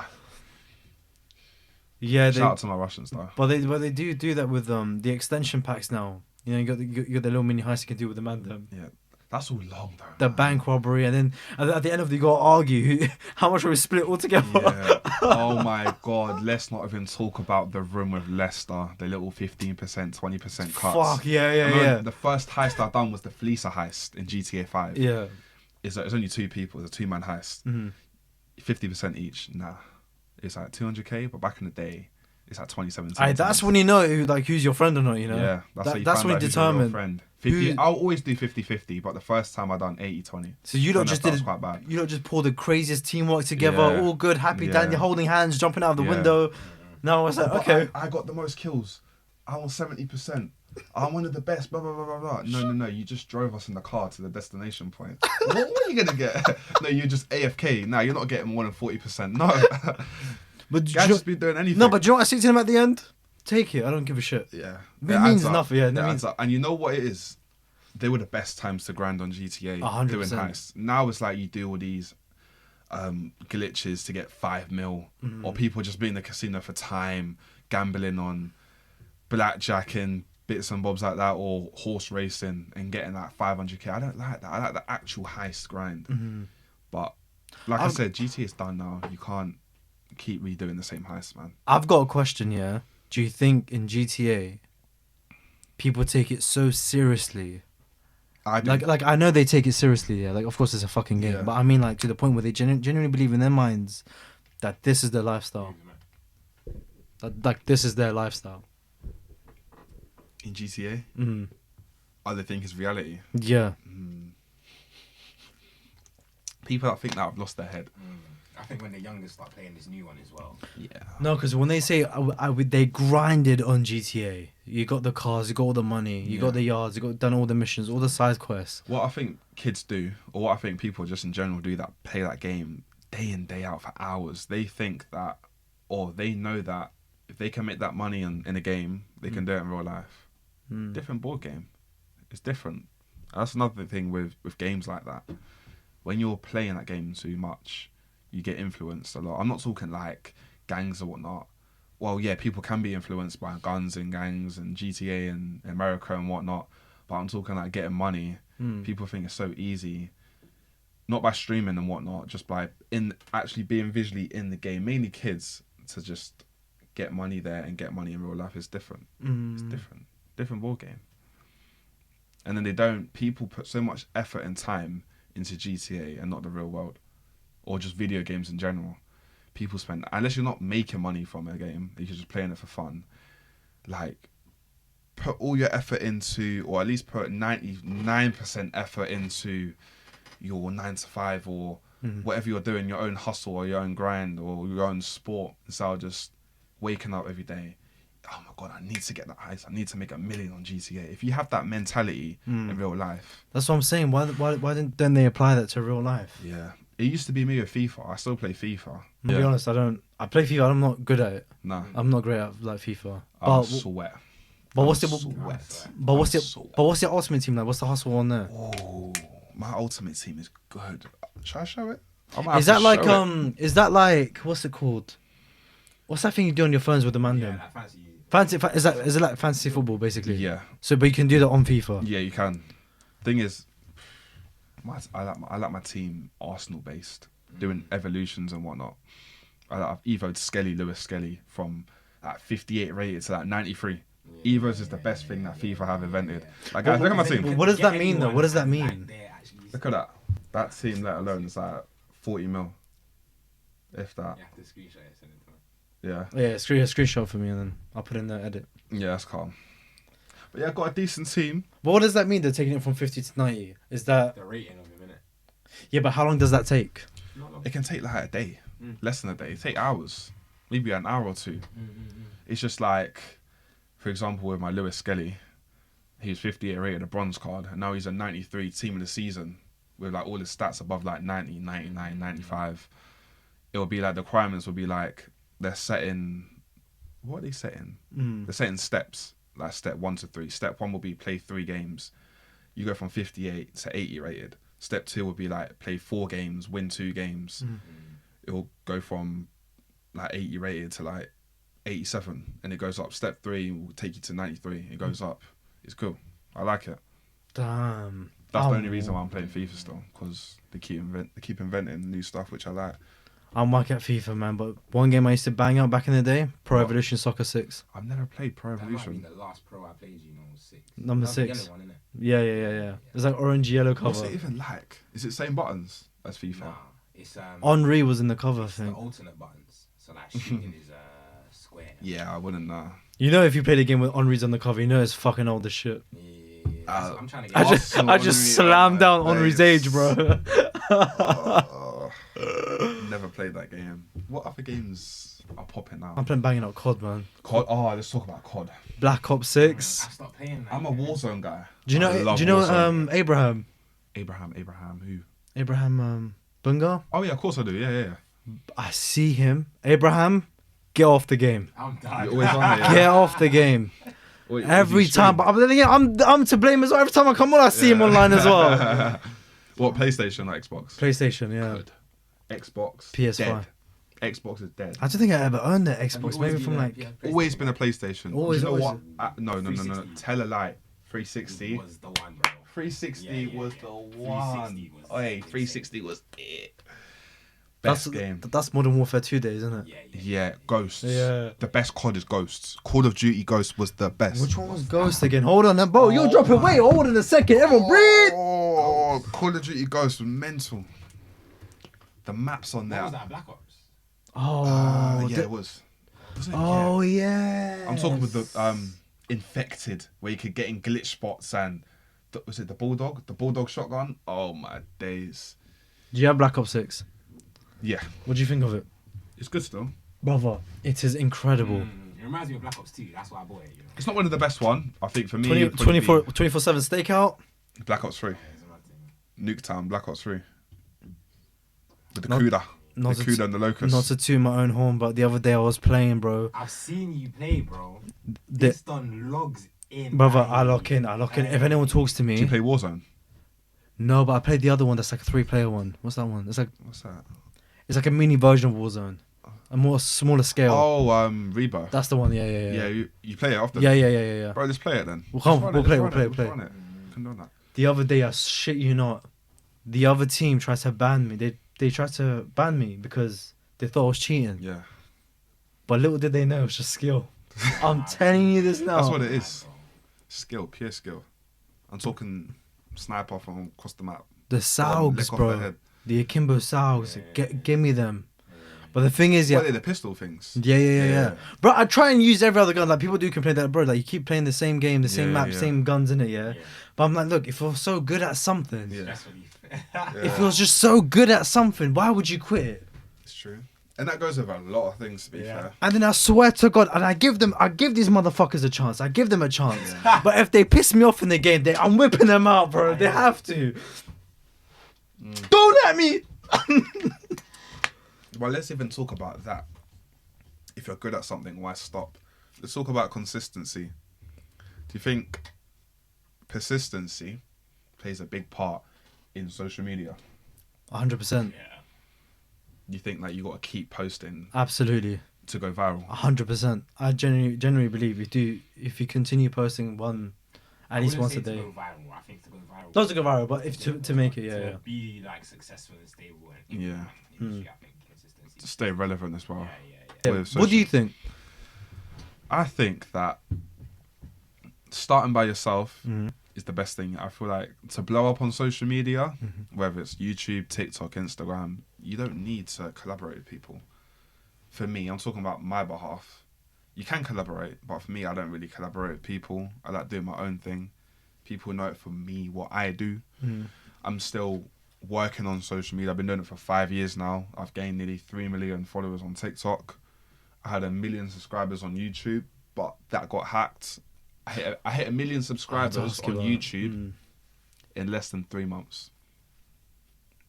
Yeah, Shout out to my Russians though. but they do that with the extension packs now. You know, you got the little mini heist you can do with the man them. Yeah, that's all long though. The bank robbery, and then at the end of it, you got to argue how much we split all together. Yeah. Oh my god, let's not even talk about the room with Leicester, the little 15%, 20% cuts. Fuck yeah, I remember yeah. The first heist I done was the Fleecer heist in GTA 5. Yeah. It's only two people, it's a 2-man heist. 50% each. Nah. It's like 200k, but back in the day, it's like 27. Aye, that's when you know who's your friend or not. You know. Yeah, that's how you that's find when out you who's your real determine. friend. 50, who- I'll always do 50-50, but the first time I done 80-20. So you don't Don't know just if that did was quite bad. you don't just pull the craziest teamwork together, Yeah. all good, happy, Yeah. Dan, you're holding hands, jumping out of the Yeah. window. No, I was like, But okay. I got the most kills. I won 70%. I'm one of the best, blah, blah, blah, blah, blah. No. You just drove us in the car to the destination point. what are you going to get? No, you're just AFK. No, you're not getting more than 40%. No. But Guys just be doing anything. no, but do you know what I said to him at the end? take it. I don't give a shit. Yeah. It means adds up. nothing. Yeah, It it means adds up. And you know what it is? They were the best times to grind on GTA 100%. doing heists. Now it's like you do all these glitches to get 5 mil, or people just be in the casino for time, gambling on blackjack and bits and bobs like that, or horse racing and getting like 500k. I don't like that. I like the actual heist grind. But like I said, GTA is done now. You can't keep redoing the same heist, man. I've got a question. Yeah, do you think in GTA people take it so seriously? I do. Like I know they take it seriously. Yeah, like of course it's a fucking game, Yeah. but I mean like to the point where they genuinely believe in their minds that this is their lifestyle. That like this is their lifestyle. In GTA, Mm. other thing is reality. Yeah. People that think that have lost their head. I think when the youngest start playing this new one as well. Yeah. No, because when they say they grinded on GTA, you got the cars, you got all the money, you got the yards, you got done all the missions, all the side quests. What I think kids do, or what I think people just in general do that play that game day in, day out for hours, they think that, or they know that if they can make that money in a game, they can do it in real life. Different board game. It's different. That's another thing with games like that. When you're playing that game too much, you get influenced a lot. I'm not talking like gangs or whatnot. Well, yeah, people can be influenced by guns and gangs and GTA and America and whatnot. But I'm talking like getting money. People think it's so easy. Not by streaming and whatnot, just by actually being visually in the game. Mainly kids, to just get money there and get money in real life is different. It's different. Different ball game. And then people put so much effort and time into GTA and not the real world. Or just video games in general. People spend, unless you're not making money from a game, you're just playing it for fun. Like, put all your effort into, or at least put 99% effort into your 9 to 5 or whatever you're doing, your own hustle or your own grind or your own sport, instead of just waking up every day. Oh my God, I need to get that heist. I need to make $1 million on GTA. If you have that mentality in real life. That's what I'm saying. Why didn't they apply that to real life? Yeah. It used to be me with FIFA. I still play FIFA. I'll be honest, I play FIFA, I'm not good at it. Nah. I'm not great at like FIFA. I sweat. But what's Sweat. your ultimate team like? What's the hustle on there? Oh, my ultimate team is good. Should I show it? Is that like what's it called? What's that thing you do on your phones with the man? Yeah, like fancy. Is it like fantasy football basically? Yeah. So, but you can do that on FIFA. Yeah, you can. Thing is, I like my team Arsenal based, doing evolutions and whatnot. I've evoed Lewis Skelly from like 58 rated to like 93. Evos is the best thing that FIFA have invented. Like, guys, look at my team. What does that mean though? What does that mean? Look at that. That team, let alone, is like 40 mil. If that. You have to screenshot it, send it to me. Yeah. Yeah, screenshot for me and then I'll put in the edit. Yeah, that's calm. But yeah, I've got a decent team. But what does that mean? They're taking it from 50 to 90. Is that? The rating of him, innit? Yeah, but how long does that take? It can take like a day, less than a day. It take hours, maybe an hour or two. It's just like, for example, with my Lewis Skelly, he was 58 rated, a bronze card, and now he's a 93 team of the season with like all his stats above like 90, 99, 95. It will be like the requirements will be like they're setting, what are they setting? They're setting steps, like step 1 to 3. Step 1 will be play 3 games. You go from 58 to 80 rated. Step 2 will be like play 4 games, win 2 games. It will go from like 80 rated to like 87, and it goes up. Step 3 will take you to 93. It goes up. It's cool. I like it. Damn. That's the only reason why I'm playing FIFA still, because they keep inventing new stuff, which I like. I'm whack at FIFA, man, but one game I used to bang out back in the day, Pro Evolution Soccer 6. I've never played Pro That might Evolution. be the last pro I played, you know, was 6. Number That's the 6. yellow one, innit? Yeah. It's like orange yellow cover. What's it even like? Is it same buttons as FIFA? Nah, it's Henri was in the cover it's the thing. alternate buttons. So like shooting is square. Yeah, I wouldn't know. You know, if you play the game with Henri's on the cover, you know it's fucking old as shit. Yeah. I'm trying to get. I just slammed down Henri's age, bro. Never played that game. What other games are popping now? I'm playing banging out COD, man. COD. Oh, let's talk about COD. Black Ops I 6. stopped playing that. I'm a Warzone guy. Do you know? I love Warzone. Abraham? Abraham, who? Abraham Bunga? Oh yeah, of course I do. Yeah. I see him. Abraham, get off the game. I'm done. You're always on it. Yeah. Get off the game. Wait, Every you time. stream? But then again, I'm to blame as well. Every time I come on, I see him online as well. What, PlayStation or Xbox? PlayStation, yeah. Good. Xbox. PS5. Dead. Xbox is dead. I don't think I ever owned the Xbox. Always Maybe been from a- like. yeah, Always PlayStation. been a PlayStation. Always, Do you know always. what? No. 360. Tell a lie. 360. Was the one, bro. 360 Yeah, was yeah. the 360 one. was Hey, insane. 360 was it. That's Best game. That's Modern Warfare 2 days, isn't it? Yeah. Yeah, Ghosts. Yeah. The best COD is Ghosts. Call of Duty Ghosts was the best. Which one was Ghost again? Hold on, bro. You're dropping weight. Hold on a second. Everyone breathe. Oh, Call of Duty Ghosts was mental. The maps on What there. was that? Black Ops. Oh, Yeah, the- it was. Wasn't it? Oh yeah. I'm talking with the infected, where you could get in glitch spots and was it the bulldog? The bulldog shotgun? Oh my days. Do you have Black Ops 6? Yeah, What do you think of it, it's good still. brother? It is incredible. It reminds me of Black Ops 2. That's why I bought it. You know? It's not one of the best one. I think for me, 20, it'd probably 24/7 stakeout. be Black Ops 3, Yeah, it's a mad thing. Nuketown, Black Ops 3, with the Not- CUDA, not the to- CUDA and the Locust. Not to toot my own horn, but the other day I was playing, bro. I've seen you play, bro. The- It's done logs in. Brother, man. I lock in. If anyone talks to Do you me, play Warzone? no, but I played the other one. That's like a 3-player one. What's that one? What's that? It's like a mini version of Warzone, a more smaller scale. Oh, Rebirth. That's the one. Yeah. Yeah, you play it often. Yeah. Bro, let's play it then. We'll come, Just run we'll it, play, just we'll run play, it, we'll just play. run it. Condone that. The other day, I shit you not, the other team tried to ban me. They tried to ban me because they thought I was cheating. Yeah, But little did they know it was just skill. I'm telling you this now. that's what it is. Skill, pure skill. I'm talking sniper from across the map. The Lick Saugs, off the bro. head. The Akimbo Saugs. Give me them. But the thing is, What yeah. are they, the pistol things? Yeah. Bro, I try and use every other gun. Like, people do complain that, bro, like, you keep playing the same game, the same Yeah, map, yeah. same guns in it, yeah? Yeah. But I'm like, look, if you're so good at something, Yeah. Stress relief. if you're just so good at something, why would you quit it? It's true. And that goes with a lot of things, to be fair. And then I swear to God, and I give these motherfuckers a chance. I give them a chance. But if they piss me off in the game, I'm whipping them out, bro. They have to. Don't let me. Well, let's even talk about that. If you're good at something, why stop? Let's talk about consistency. Do you think persistency plays a big part in social media? 100%. Yeah. You think that you got to keep posting Absolutely. to go viral? 100%. I genuinely believe if you continue posting one, at least once a day. To go viral. I think to go viral. Not to go viral, but if to make it, To yeah. be like successful and stable and Yeah. industry, I think consistency. To stay relevant as well. Yeah. With What do you social- think? I think that starting by yourself Mhm. is the best thing. I feel like to blow up on social media, whether it's YouTube, TikTok, Instagram, you don't need to collaborate with people. For me, I'm talking about my behalf. You can collaborate, but for me, I don't really collaborate with people. I like doing my own thing. People know it for me, what I do. I'm still working on social media. I've been doing it for 5 years now. I've gained nearly 3 million followers on TikTok. I had 1 million subscribers on YouTube, but that got hacked. I hit 1 million subscribers on YouTube in less than 3 months.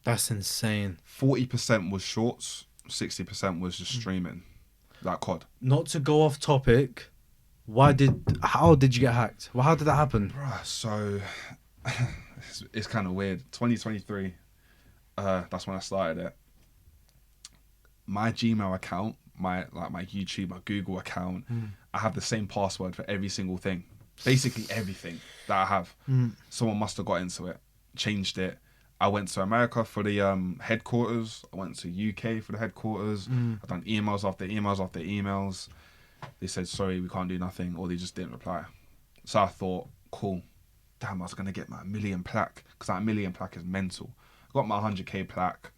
That's insane. 40% was shorts, 60% was just streaming, like COD. Not to go off topic, how did you get hacked? Well, how did that happen? Bruh, so it's kind of weird. 2023, that's when I started it. My Gmail account, my YouTube, my Google account, I have the same password for every single thing. Basically everything that I have. Someone must have got into it, changed it. I went to America for the headquarters. I went to UK for the headquarters. I've done emails after emails after emails. They said, sorry, we can't do nothing, or they just didn't reply. So I thought, cool. Damn, I was going to get my 1 million plaque, because that 1 million plaque is mental. I got my 100k plaque.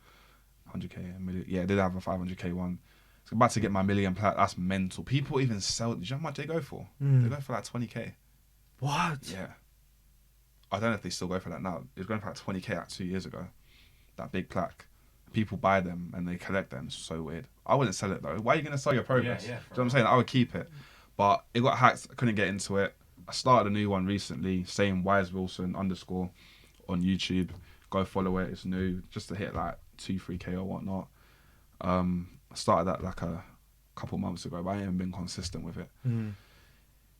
100k, a million. Yeah, I did have a 500k one. So I'm about to get my 1 million plaque. That's mental. People even sell, do you know how much they go for? They go for like 20k. What? Yeah. I don't know if they still go for that now. It was going for like 20k like 2 years ago. That big plaque. People buy them and they collect them. It's so weird. I wouldn't sell it though. Why are you going to sell your progress? Yeah, Do you know what I'm saying? I would keep it. But it got hacked. I couldn't get into it. I started a new one recently. Same Wyse Wilson _ on YouTube. Go follow it. It's new. Just to hit like 2-3k or whatnot. I started that like a couple months ago, but I ain't even been consistent with it. Mm.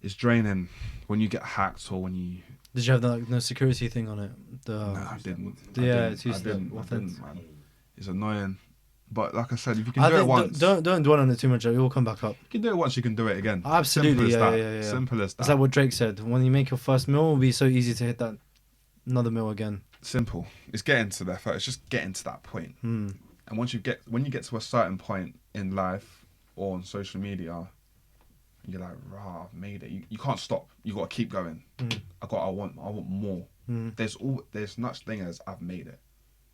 It's draining when you get hacked or when you. Did you have the like, no security thing on it? Nah, I didn't. Yeah, I two-step didn't, offense. man. It's annoying. But like I said, if you can I do it think once, don't dwell on it too much. It will come back up. you can do it once, you can do it again. Absolutely, Simple as yeah, that. yeah. Simple as that. It's like what Drake said. When you make your first meal, it'll be so easy to hit that another meal again. Simple. It's getting to there. It's just getting to that point. Mm. And when you get to a certain point in life or on social media, you're like, rah, I've made it. You can't stop. You got to keep going. Mm. I want more. Mm. There's such thing as I've made it.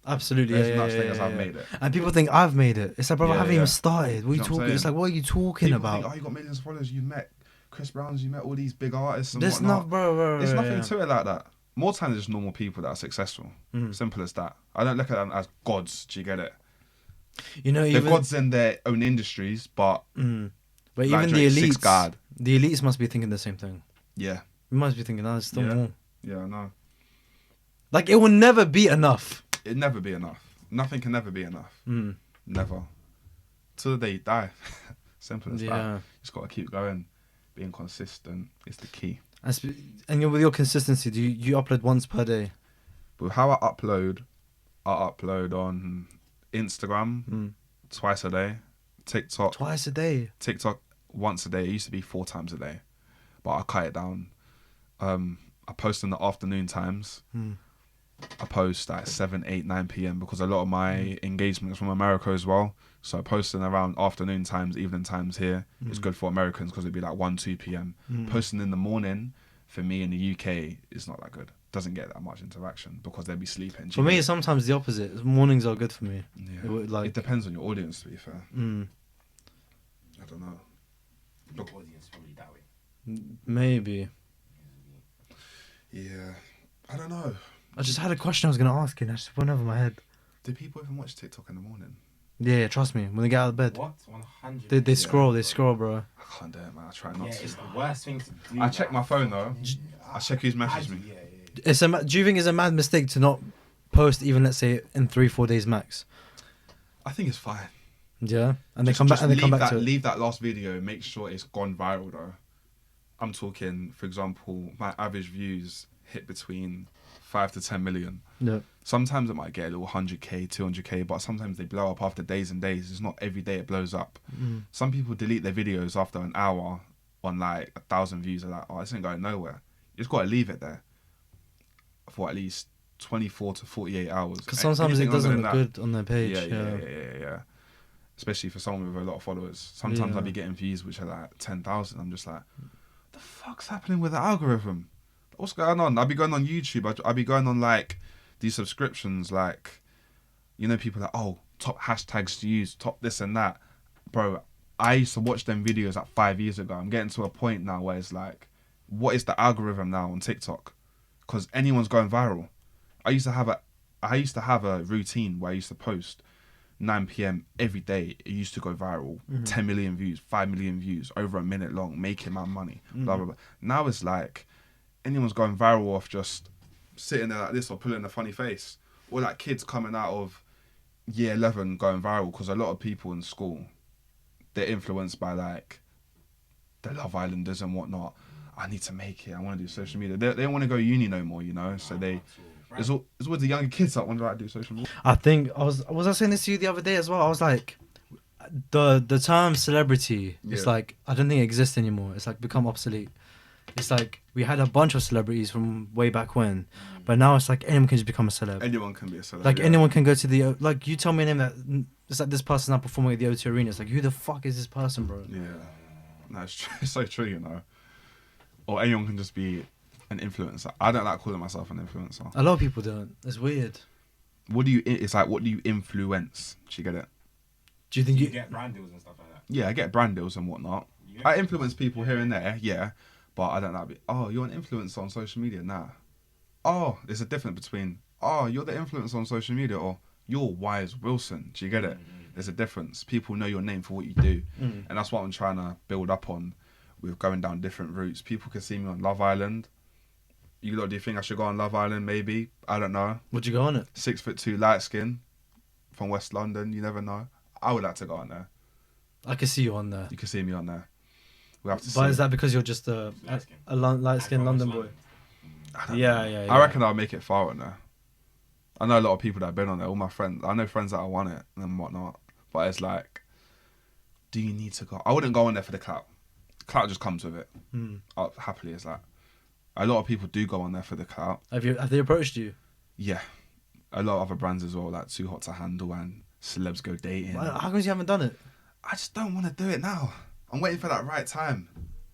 Absolutely, There's yeah, such yeah, thing yeah, as yeah. I've made it. And people think I've made it. It's like, bro, I Yeah, haven't yeah. even started. What are you Do you know what I'm talking? It's saying? like, what are you talking People about? think, oh, you got millions of followers. You met Chris Browns. You met all these big artists. And There's whatnot. not, bro. There's nothing yeah. to it like that. More times, it's just normal people that are successful. Mm. Simple as that. I don't look at them as gods. Do you get it? You know, They're even gods in their own industries, but but like even Drake, the six elites, God. the elites must be thinking the same thing. Yeah, You must be thinking, there's still Yeah. more. yeah, I know. Like it will never be enough. It'd never be enough. Nothing can never be enough. Mm. Never. Till the day you die. Simple as that. Yeah. Just gotta keep going. Being consistent is the key. And with your consistency, do you upload once per day? But how I upload on Instagram twice a day, TikTok Twice a day. once a day. It used to be 4 times a day, but I cut it down. I post in the afternoon times. I post at 7, 8, 9 p.m. because a lot of my engagement is from America as well. So posting around afternoon times, evening times here is good for Americans because it'd be like 1, 2 p.m. Posting in the morning for me in the UK is not that good. Doesn't get that much interaction because they'd be sleeping. For me, it's sometimes the opposite. Mornings are good for me. Yeah. It depends on your audience, to be fair. I don't know. Your audience probably that way. Maybe. Yeah. I don't know. I just had a question I was going to ask and I just went over my head. Do people even watch TikTok in the morning? Yeah, trust me. When they get out of bed. What? 100. They scroll, bro. I can't do it, man. I try not Yeah, to. it's the worst thing to do. I check my phone, though. I check who's messaged me. Yeah. Do you think it's a mad mistake to not post even, let's say, in 3-4 days max? I think it's fine. Yeah? And they Just- come back just and they come leave back to it. Leave that last video. Make sure it's gone viral, though. I'm talking, for example, my average views hit between 5 to 10 million. Yeah. Sometimes it might get a little 100k, 200k, but sometimes they blow up after days and days. It's not every day it blows up. Some people delete their videos after an hour on like 1,000 views. They're like, oh, this ain't going nowhere. You just got to leave it there for at least 24 to 48 hours. Because sometimes it Anything doesn't longer look than good on their page. yeah. Especially for someone with a lot of followers. Sometimes Yeah. I'll be getting views which are like 10,000. I'm just like, what the fuck's happening with the algorithm? What's going on? I'll be going on YouTube. I'll be going on like these subscriptions, like, you know, people like, oh, top hashtags to use, top this and that. Bro, I used to watch them videos like 5 years ago. I'm getting to a point now where it's like, what is the algorithm now on TikTok? Because anyone's going viral. I used to have a routine where I used to post 9 p.m. every day. It used to go viral. 10 million views, 5 million views, over a minute long, making my money. Blah, blah, blah. Now it's like anyone's going viral off just sitting there like this or pulling a funny face. Or like kids coming out of year 11 going viral because a lot of people in school, they're influenced by like the Love Islanders and whatnot. I need to make it. I want to do social media. They don't want to go uni no more, you know. So it's always the younger kids that want to like do social media. I think was I saying this to you the other day as well? I was like, the term celebrity is like, I don't think it exists anymore. It's like become obsolete. It's like we had a bunch of celebrities from way back when, but now it's like anyone can just become a celeb. Anyone can be a celeb. Like anyone can go to the like. You tell me a name that it's like this person's now performing at the O2 Arena. It's like, who the fuck is this person, bro? Yeah, no, it's, true. It's so true, you know. Or anyone can just be an influencer. I don't like calling myself an influencer. A lot of people don't. It's weird. It's like, what do you influence? Do you get it? Do you think You you? get brand deals and stuff like that. Yeah, I get brand deals and whatnot. Yeah. I influence people here and there, yeah, but I don't like. Oh, you're an influencer on social media, nah. Oh, there's a difference between you're the influencer on social media or you're Wyse Wilson. Do you get it? There's a difference. People know your name for what you do, and that's what I'm trying to build up on. With going down different routes, people can see me on Love Island. You lot, do you think I should go on Love Island? Maybe, I don't know. Would you go on it? 6'2" Lightskin from West London. You never know. I would like to go on there. I can see you on there. You can see me on there. We have to see. But is that because you're just a light-skinned London boy? Yeah. I reckon I'll make it far on there. I know a lot of people that have been on there. All my friends, I know friends that have won it and whatnot. But it's like, do you need to go? I wouldn't go on there for the clout. Clout just comes with it. Happily, it's like a lot of people do go on there for the clout. Have they approached you? Yeah, a lot of other brands as well, like Too Hot to Handle and Celebs Go Dating. How come you haven't done it? I just don't want to do it now. I'm waiting for that right time.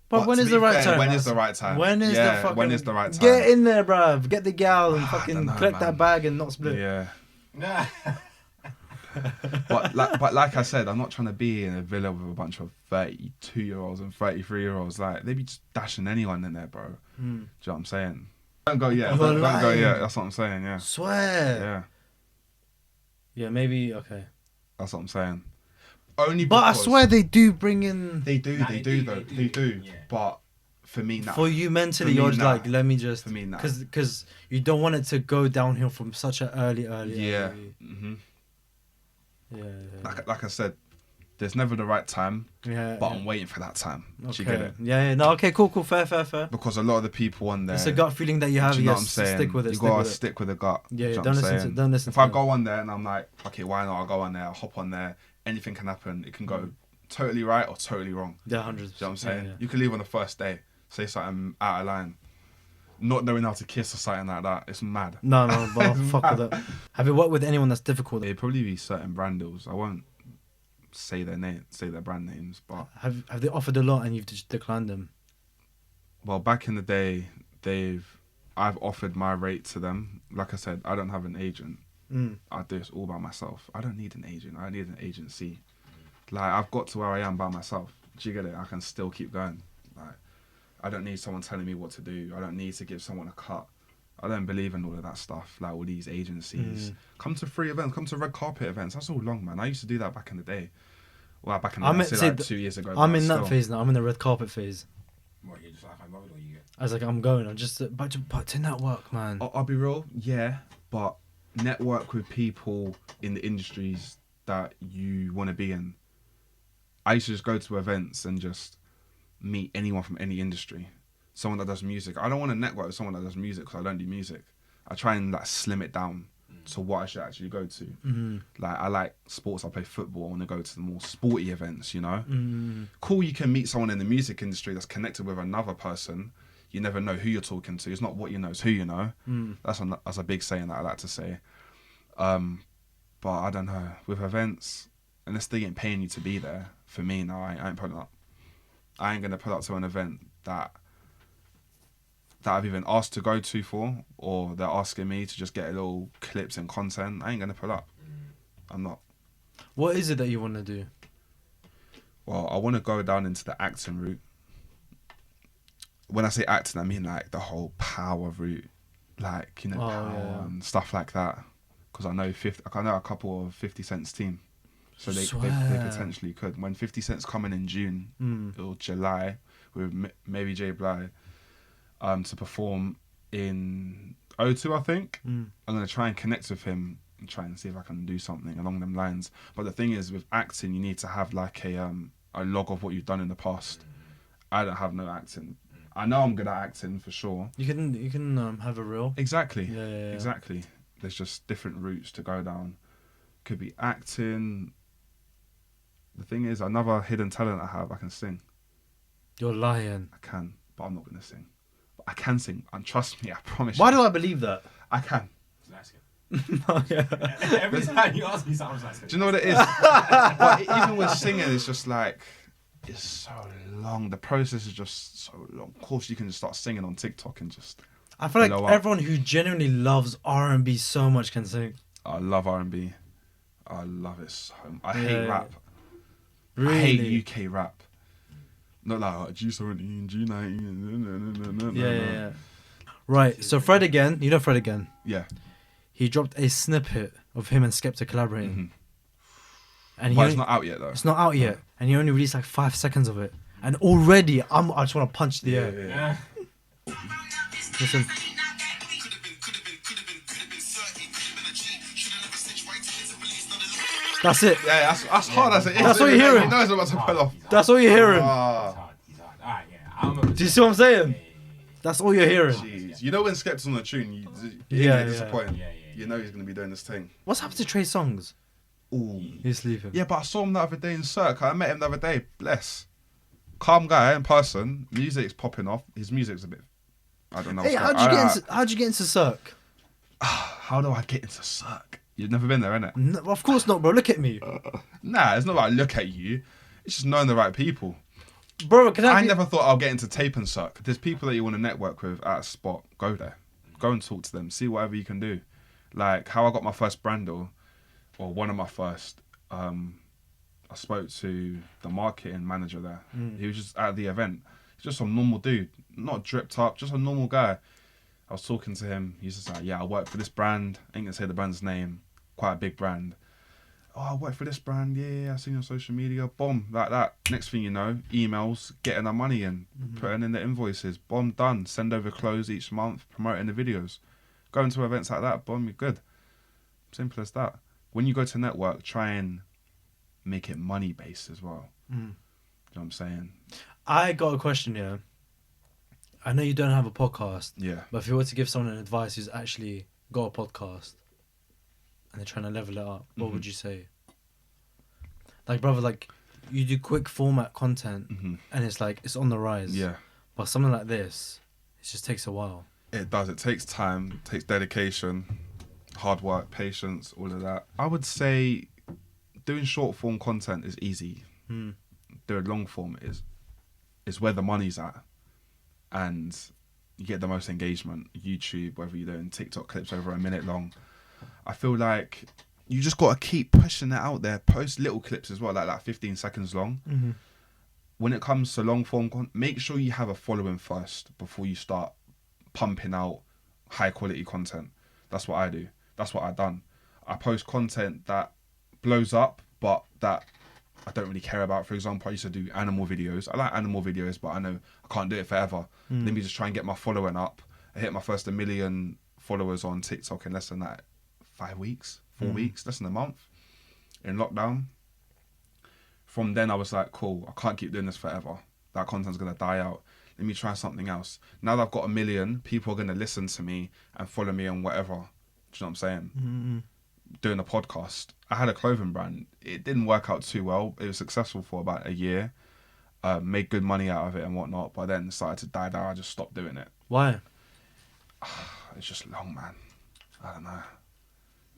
But when is the right time? When is the right time? When is the right time? Get in there, bruv. Get the gal and fucking collect that bag and not split. Yeah. but like I said, I'm not trying to be in a villa with a bunch of 32-year-olds and 33-year-olds. Like, they be just dashing anyone in there, bro. Do you know what I'm saying? Don't go yet. Don't go yet. That's what I'm saying, yeah. Swear. Yeah. Yeah, maybe, okay. That's what I'm saying. Only but I swear they do bring in... They do. Yeah. But for me, now. For you mentally, you're just like, let me just... For me, now. Because you don't want it to go downhill from such an early... Yeah. Yeah. Like I said, there's never the right time, but I'm waiting for that time. Do you get it? Yeah. No, okay, cool. Fair. Because a lot of the people on there... It's a gut feeling that you have, do you know what I'm saying? Stick with it. You gotta stick with the gut. Yeah, don't listen if I go on there and I'm like, okay, why not? I'll go on there, I'll hop on there, anything can happen. It can go totally right or totally wrong. Yeah, 100%. Do you know what I'm saying? Yeah. You can leave on the first day, say something out of line, not knowing how to kiss or something like that. It's mad. No, but fuck with that. Have you worked with anyone that's difficult? It'd probably be certain brand deals. I won't say their brand names, but have they offered a lot and you've just declined them? Well, back in the day, I've offered my rate to them. Like I said, I don't have an agent. I do this all by myself. I don't need an agent. I need an agency. Like, I've got to where I am by myself. Do you get it? I can still keep going. Like, I don't need someone telling me what to do. I don't need to give someone a cut. I don't believe in all of that stuff, like all these agencies. Come to free events, come to red carpet events. That's all long, man. I used to do that back in the day. Well, back in the day, like 2 years ago. I'm in that phase now. I'm in the red carpet phase. What, you're just like, I'm bothered, or you get... I was like, I'm going. I'm just, but to network, man. I'll be real, yeah, but network with people in the industries that you want to be in. I used to just go to events and just meet anyone from any industry. Someone that does music. I don't want to network with someone that does music because I don't do music. I try and like slim it down to what I should actually go to. Like, I like sports. I play football. I want to go to the more sporty events, you know? Cool, you can meet someone in the music industry that's connected with another person. You never know who you're talking to. It's not what you know, it's who you know. That's a big saying that I like to say. But I don't know. With events, unless they ain't paying you to be there, for me, no, I ain't putting up. I ain't going to put up to an event that I've even asked to go to for, or they're asking me to just get a little clips and content. I ain't going to pull up. I'm not. What is it that you want to do? Well, I want to go down into the acting route. When I say acting, I mean like the whole power route. Like, you know, power and stuff like that. Because I know a couple of 50 Cent's team. So they potentially could. When 50 Cent's coming in June or July with maybe J Bly to perform in O2, I think. I'm going to try and connect with him and try and see if I can do something along them lines. But the thing is, with acting, you need to have like a log of what you've done in the past. I don't have no acting. I know I'm good at acting for sure. You can have a reel. Exactly. Yeah. Exactly. There's just different routes to go down. Could be acting. The thing is, another hidden talent I have, I can sing. You're lying. I can, but I'm not going to sing. But I can sing, and trust me, I promise Why you. do I believe that? I can. Every time you ask me something, like, do you know what it is? But even with singing, it's just like, it's so long. The process is just so long. Of course, you can just start singing on TikTok and just... I feel like everyone who genuinely loves R&B so much can sing. I love R&B. I love it so much. I hate rap. Really? I hate UK rap. Not like G17, G19. Yeah. Right, so Fred again. You know Fred again? Yeah. He dropped a snippet of him and Skepta collaborating. And But it's not out yet, though. It's not out yet. And he only released like 5 seconds of it. And already, I just want to punch the air. Yeah. Listen. That's it. Yeah, that's hard as it is. That's what you're hearing. He knows about to pull off. That's all you're hearing. Ah, He's hard. Alright, yeah. Do you see what I'm saying? That's all you're hearing. jeez. You know when Skepta's on the tune, you're Yeah, gonna disappoint. yeah. You know he's gonna be doing this thing. What's happened to Trey Songz? Ooh. He's sleeping. Yeah, but I saw him the other day in Cirque. I met him the other day. Bless. Calm guy in person. Music's popping off. His music's a bit. I don't know. Hey, what's how'd you get into Cirque? How do I get into Cirque? You've never been there, innit? No, of course not, bro. Look at me, Nah, it's not like I look at you. It's just knowing the right people. bro. I never thought I'll get into tape and Cirque. There's people that you want to network with at a spot. Go there. Go and talk to them. See whatever you can do. Like how I got my first brand deal, or one of my first. I spoke to the marketing manager there. He was just at the event. He's just some normal dude, not dripped up, just a normal guy. I was talking to him. He's just like, yeah, I work for this brand. I ain't gonna say the brand's name. Quite a big brand. Oh, I work for this brand. Yeah, I seen you on social media. Boom, like that. Next thing you know, emails, getting our money in, putting in the invoices. Boom, done. Send over clothes each month, promoting the videos. Going to events like that, boom, you're good. Simple as that. When you go to network, try and make it money based as well. You know what I'm saying? I got a question here. I know you don't have a podcast. Yeah. But if you were to give someone an advice who's actually got a podcast and they're trying to level it up, what would you say? Like, brother, like, you do quick format content and it's like, it's on the rise. Yeah. But something like this, it just takes a while. It does. It takes time, takes dedication, hard work, patience, all of that. I would say doing short form content is easy. Doing long form is where the money's at. And you get the most engagement. YouTube, whether you're doing TikTok clips over a minute long. I feel like you just got to keep pushing it out there. Post little clips as well, like 15 seconds long. When it comes to long form content, make sure you have a following first before you start pumping out high quality content. That's what I do. That's what I've done. I post content that blows up, but that I don't really care about. For example, I used to do animal videos. I like animal videos, but I know I can't do it forever. Let me just try and get my following up. I hit my first 1 million followers on TikTok in less than that 5 weeks, 4 weeks, less than a month in lockdown. From then I was like, cool, I can't keep doing this forever. That content's going to die out. Let me try something else. Now that I've got 1 million, people are going to listen to me and follow me on whatever. Do you know what I'm saying? Doing a podcast. I had a clothing brand. It didn't work out too well. It was successful for about a year. Made good money out of it and whatnot, but then it started to die down. I just stopped doing it. Why? It's just long, man. I don't know.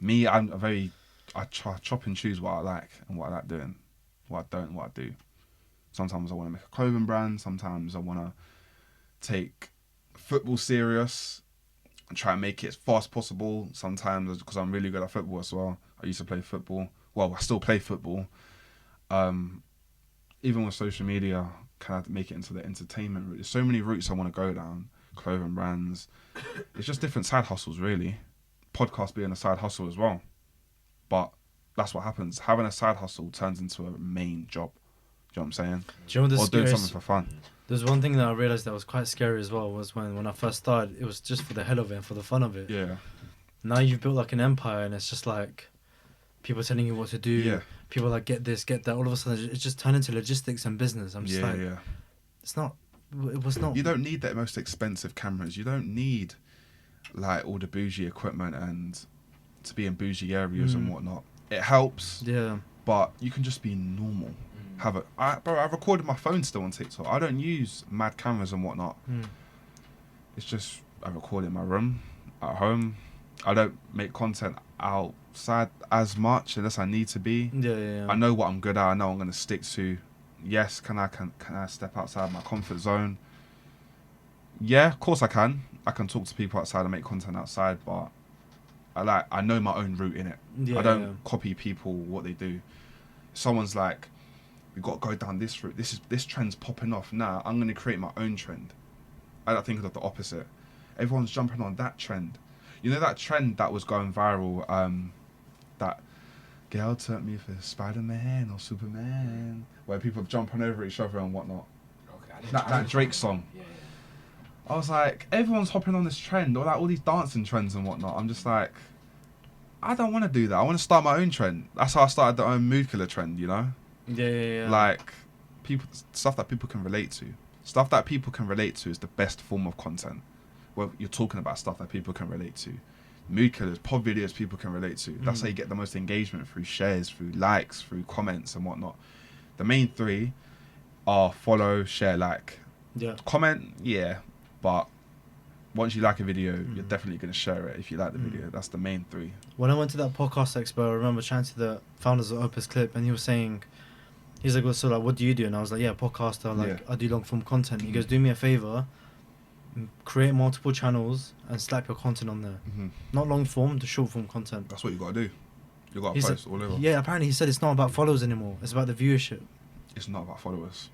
Me, I chop and choose what I like and what I like doing. What I don't, what I do. Sometimes I want to make a clothing brand. Sometimes I want to take football serious and try and make it as fast as possible. Sometimes, because I'm really good at football as well. I used to play football. Well, I still play football. Even with social media, can I make it into the entertainment route? There's so many routes I want to go down. Clothing brands. It's just different side hustles, really. Podcast being a side hustle as well. But that's what happens. Having a side hustle turns into a main job. Do you know what I'm saying? Do you know what or doing something for fun. There's one thing that I realised that was quite scary as well, was when I first started, it was just for the hell of it and for the fun of it. Yeah. Now you've built like an empire and it's just like people telling you what to do. Yeah. People like, get this, get that. All of a sudden it's just turned into logistics and business. I'm just it was not. You don't need the most expensive cameras. You don't need like all the bougie equipment and to be in bougie areas and whatnot. It helps. Yeah. But you can just be normal. I recorded my phone still on TikTok. I don't use mad cameras and whatnot. It's just I record in my room, at home. I don't make content outside as much unless I need to be. Yeah. I know what I'm good at. I know I'm going to stick to. Yes, can I step outside my comfort zone? Yeah, of course I can. I can talk to people outside and make content outside, but I know my own route in it. I don't copy people what they do. Someone's like, we got to go down this route. This trend's popping off. Nah, I'm going to create my own trend. I don't think of the opposite. Everyone's jumping on that trend. You know that trend that was going viral, that girl took me for Spider-Man or Superman, where people jumping over each other and whatnot. Okay, That Drake song. Yeah. I was like, everyone's hopping on this trend, or like all these dancing trends and whatnot. I'm just like, I don't want to do that. I want to start my own trend. That's how I started the own mood killer trend, you know? Yeah. Like, stuff that people can relate to. Stuff that people can relate to is the best form of content. Well, you're talking about stuff that people can relate to. Mood killers, pod videos people can relate to. That's how you get the most engagement, through shares, through likes, through comments and whatnot. The main three are follow, share, like. Yeah. Comment, yeah, but once you like a video, you're definitely going to share it if you like the video. That's the main three. When I went to that podcast expo, I remember chatting to the founders of Opus Clip, and he was saying, he's like, well, so like, what do you do? And I was like, yeah, podcaster, like, I do long form content. He goes, do me a favor, create multiple channels and slap your content on there. Not long form, the short form content. That's what you got to do. You got to post all over. Yeah, apparently he said it's not about followers anymore. It's about the viewership. It's not about followers.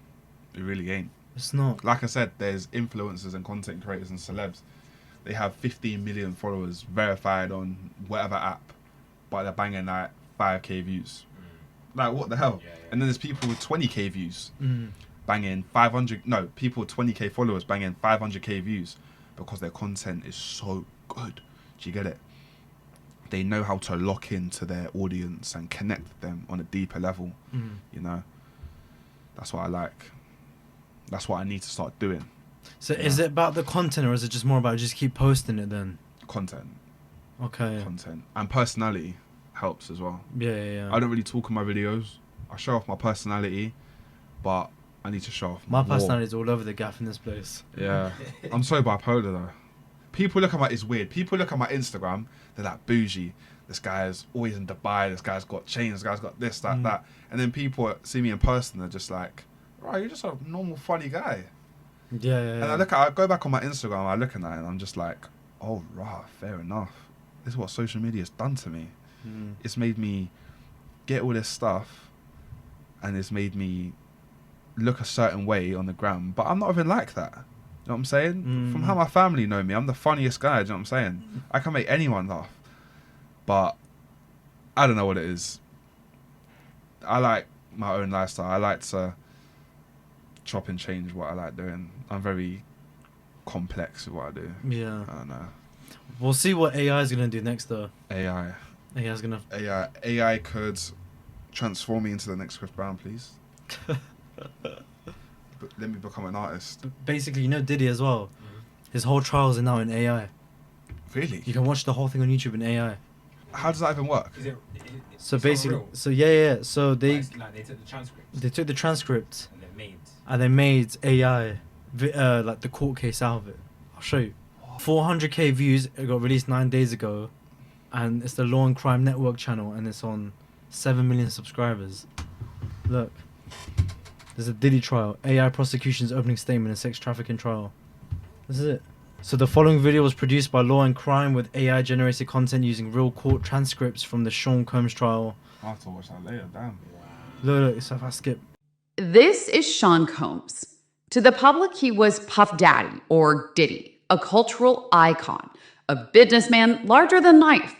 It really ain't. It's not. Like I said, there's influencers and content creators and celebs. They have 15 million followers verified on whatever app, but they're banging like 5k views. Like, what the hell? And then there's people with 20k views banging 500. No, people with 20k followers banging 500k views because their content is so good. Do you get it? They know how to lock into their audience and connect with them on a deeper level. You know, that's what I like. That's what I need to start doing. So is it about the content, or is it just more about just keep posting it then? Content. Okay. Content. And personality helps as well. Yeah. I don't really talk in my videos. I show off my personality, but I need to show off my more. personality is all over the gaff in this place. Yeah. I'm so bipolar though. People look at it's weird. People look at my Instagram, they're like, bougie. This guy's always in Dubai. This guy's got chains. This guy's got this, that. And then people see me in person, they're just like, right, you're just a normal, funny guy. Yeah. And I go back on my Instagram, I look at that, and I'm just like, oh, right, fair enough. This is what social media has done to me. It's made me get all this stuff, and it's made me look a certain way on the gram, but I'm not even like that. You know what I'm saying? From how my family know me, I'm the funniest guy. Do you know what I'm saying? I can make anyone laugh, but I don't know what it is. I like my own lifestyle. I like to chop and change what I like doing. I'm very complex with what I do. Yeah. I don't know. We'll see what AI is gonna do next, though. AI could transform me into the next Chris Brown, please. But let me become an artist. Basically, you know Diddy as well. His whole trials are now in AI. Really? You can watch the whole thing on YouTube in AI. How does that even work? So basically, So So they like they took the transcript. They took the transcript And they made AI, like the court case out of it. I'll show you. 400k views. It got released 9 days ago, and it's the Law and Crime Network channel, and it's on 7 million subscribers. Look, there's a Diddy trial. AI prosecution's opening statement in sex trafficking trial. This is it. So the following video was produced by Law and Crime with AI generated content using real court transcripts from the Sean Combs trial. I'll have to watch that later. Damn. Look, so if I skip. This is Sean Combs. To the public, he was Puff Daddy, or Diddy, a cultural icon, a businessman larger than life.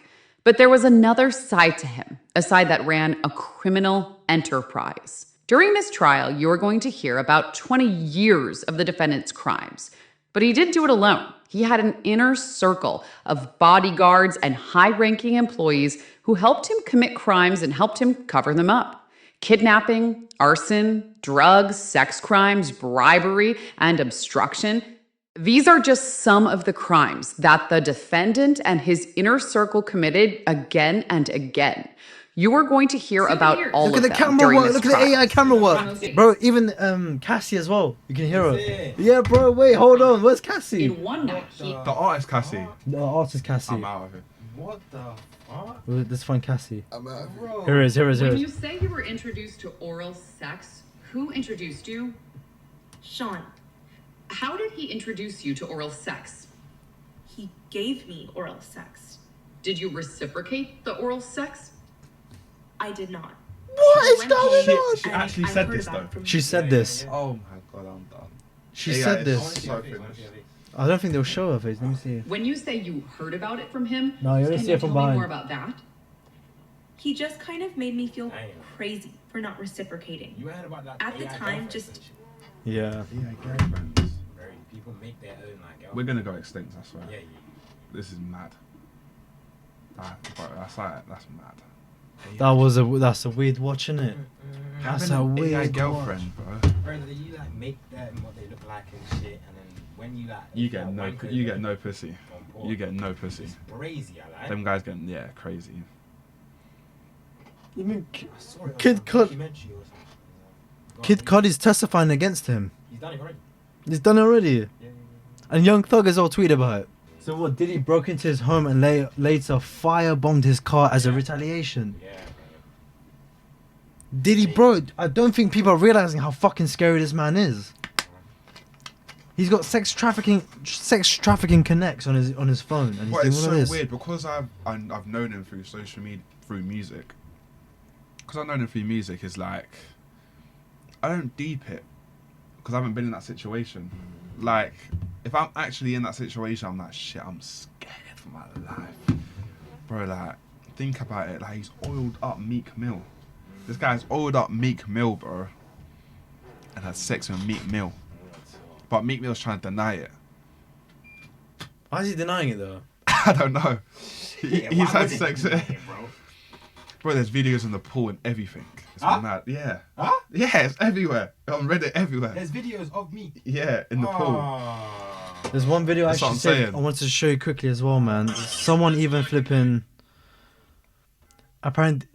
But there was another side to him, a side that ran a criminal enterprise. During this trial, you are going to hear about 20 years of the defendant's crimes. But he didn't do it alone. He had an inner circle of bodyguards and high-ranking employees who helped him commit crimes and helped him cover them up. Kidnapping, arson, drugs, sex crimes, bribery, and obstruction. These are just some of the crimes that the defendant and his inner circle committed again and again. You are going to hear about all Look of at the them camera during work. this Look at trial. the AI camera work, bro. Even Cassie as well. You can hear her. Yeah, bro. Wait, hold on. Where's Cassie? In one night, he The artist Cassie. The artist Cassie. I'm out of it. What the fuck? Let's find Cassie. I'm out of it. Bro. Here it is. When you say you were introduced to oral sex, who introduced you? Sean, How did he introduce you to oral sex? he gave me oral sex. Did you reciprocate the oral sex? I did not. What I is went going home on? She and actually I said heard this, about though. it from She him. said this. Oh my god, I'm done. She AI said is this. so finished. I don't think they'll show her face. Let me see. When you say you heard about it from him, No, you only can see you it from tell me behind. more about that? He just kind of made me feel Damn. crazy for not reciprocating. You heard about that? At the AI time, girlfriends just- and shit? Yeah. Yeah, girlfriends. Very people make their own like girlfriends. We're gonna go extinct, I swear. Yeah, This is mad. That's like, that's mad. That's a weird watch, isn't it? That's a Having an AI weird girlfriend, bro. Bro, you like make them what they look like and shit, and then when you like, You get no pussy. on board, You get no pussy. It's crazy, I like. Them guys getting crazy. You mean I saw it on Kid a Cudi? documentary or something. Go on, Kid Cudi's testifying against him? He's done it already. He's done it already. Yeah. And Young Thug as well tweeted about it. So what? Diddy broke into his home and later firebombed his car as a retaliation. Yeah, bro. Diddy, bro, I don't think people are realizing how fucking scary this man is. He's got sex trafficking connects on his phone, and he's But doing it's all so of this. weird because I've known him through social media, through music. Because I've known him through music, is like I don't deep it because I haven't been in that situation. Like if I'm actually in that situation, I'm like shit. I'm scared for my life, bro. Like think about it. Like he's oiled up Meek Mill. This guy's oiled up Meek Mill, bro, and had sex with Meek Mill. But Meek Mill's trying to deny it. Why is he denying it though? I don't know. Yeah, He's why had would he sex. do that, bro? Bro, there's videos in the pool and everything. It's Huh? mad. Yeah. Huh? Yeah, it's everywhere. On Reddit, everywhere. There's videos of me. Yeah, in the pool. Oh. There's one video I That's what actually I'm said saying. I wanted to show you quickly as well, man. Someone even flipping. Apparently,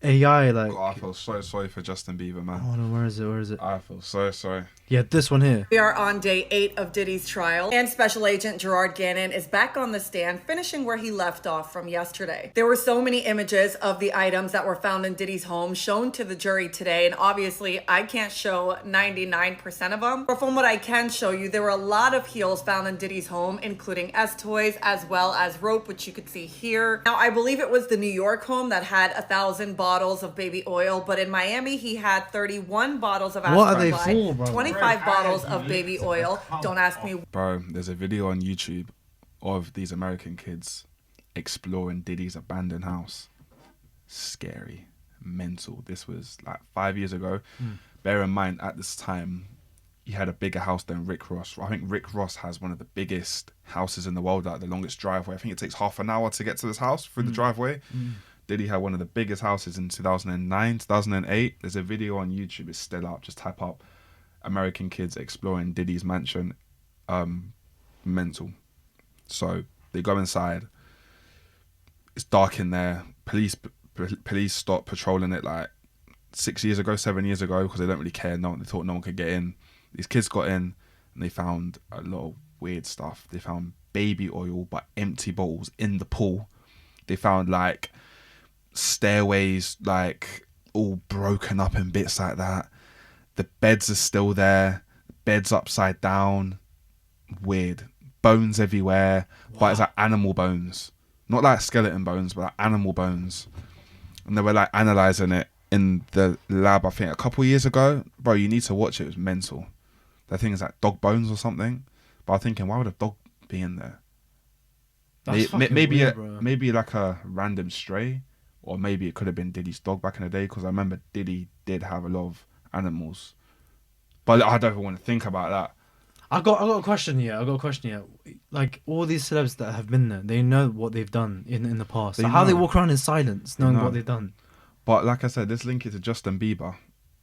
AI like. God, I feel so sorry for Justin Bieber, man. Hold on, where is it? I feel so sorry. Yeah, this one here. We are on day 8 of Diddy's trial, and Special Agent Gerard Gannon is back on the stand, finishing where he left off from yesterday. There were so many images of the items that were found in Diddy's home shown to the jury today, and obviously I can't show 99% of them. But from what I can show you, there were a lot of heels found in Diddy's home, including S-toys as well as rope, which you could see here. Now, I believe it was the New York home that had 1,000 bottles of baby oil, but in Miami, he had 31 bottles of What are they Aspergillite, for, bro? 25 bottles of baby oil. Don't ask me. Bro, there's a video on YouTube of these American kids exploring Diddy's abandoned house. Scary. Mental. This was like 5 years ago. Bear in mind, at this time, he had a bigger house than Rick Ross. I think Rick Ross has one of the biggest houses in the world, like the longest driveway. I think it takes half an hour to get to this house through the driveway. Diddy had one of the biggest houses in 2009, 2008. There's a video on YouTube. It's still up. Just type up American kids exploring Diddy's mansion. Mental. So they go inside. It's dark in there. Police stopped patrolling it like 7 years ago because they don't really care. They thought no one could get in. These kids got in and they found a lot of weird stuff. They found baby oil but empty bottles in the pool. They found like stairways like all broken up in bits like that. The beds are still there. Beds upside down. Weird. Bones everywhere. Wow. But it's like animal bones. Not like skeleton bones, but like animal bones. And they were like analysing it in the lab, I think, a couple of years ago. Bro, you need to watch it. It was mental. The thing is like dog bones or something. But I'm thinking, why would a dog be in there? That's Maybe weird, bro. maybe like a random stray. Or maybe it could have been Diddy's dog back in the day. Because I remember Diddy did have a lot of animals. But I don't even want to think about that. I got a question here. Like all these celebs that have been there, they know what they've done in the past. They So how they know. walk around in silence, knowing know. what they've done. But like I said, let's link it to Justin Bieber.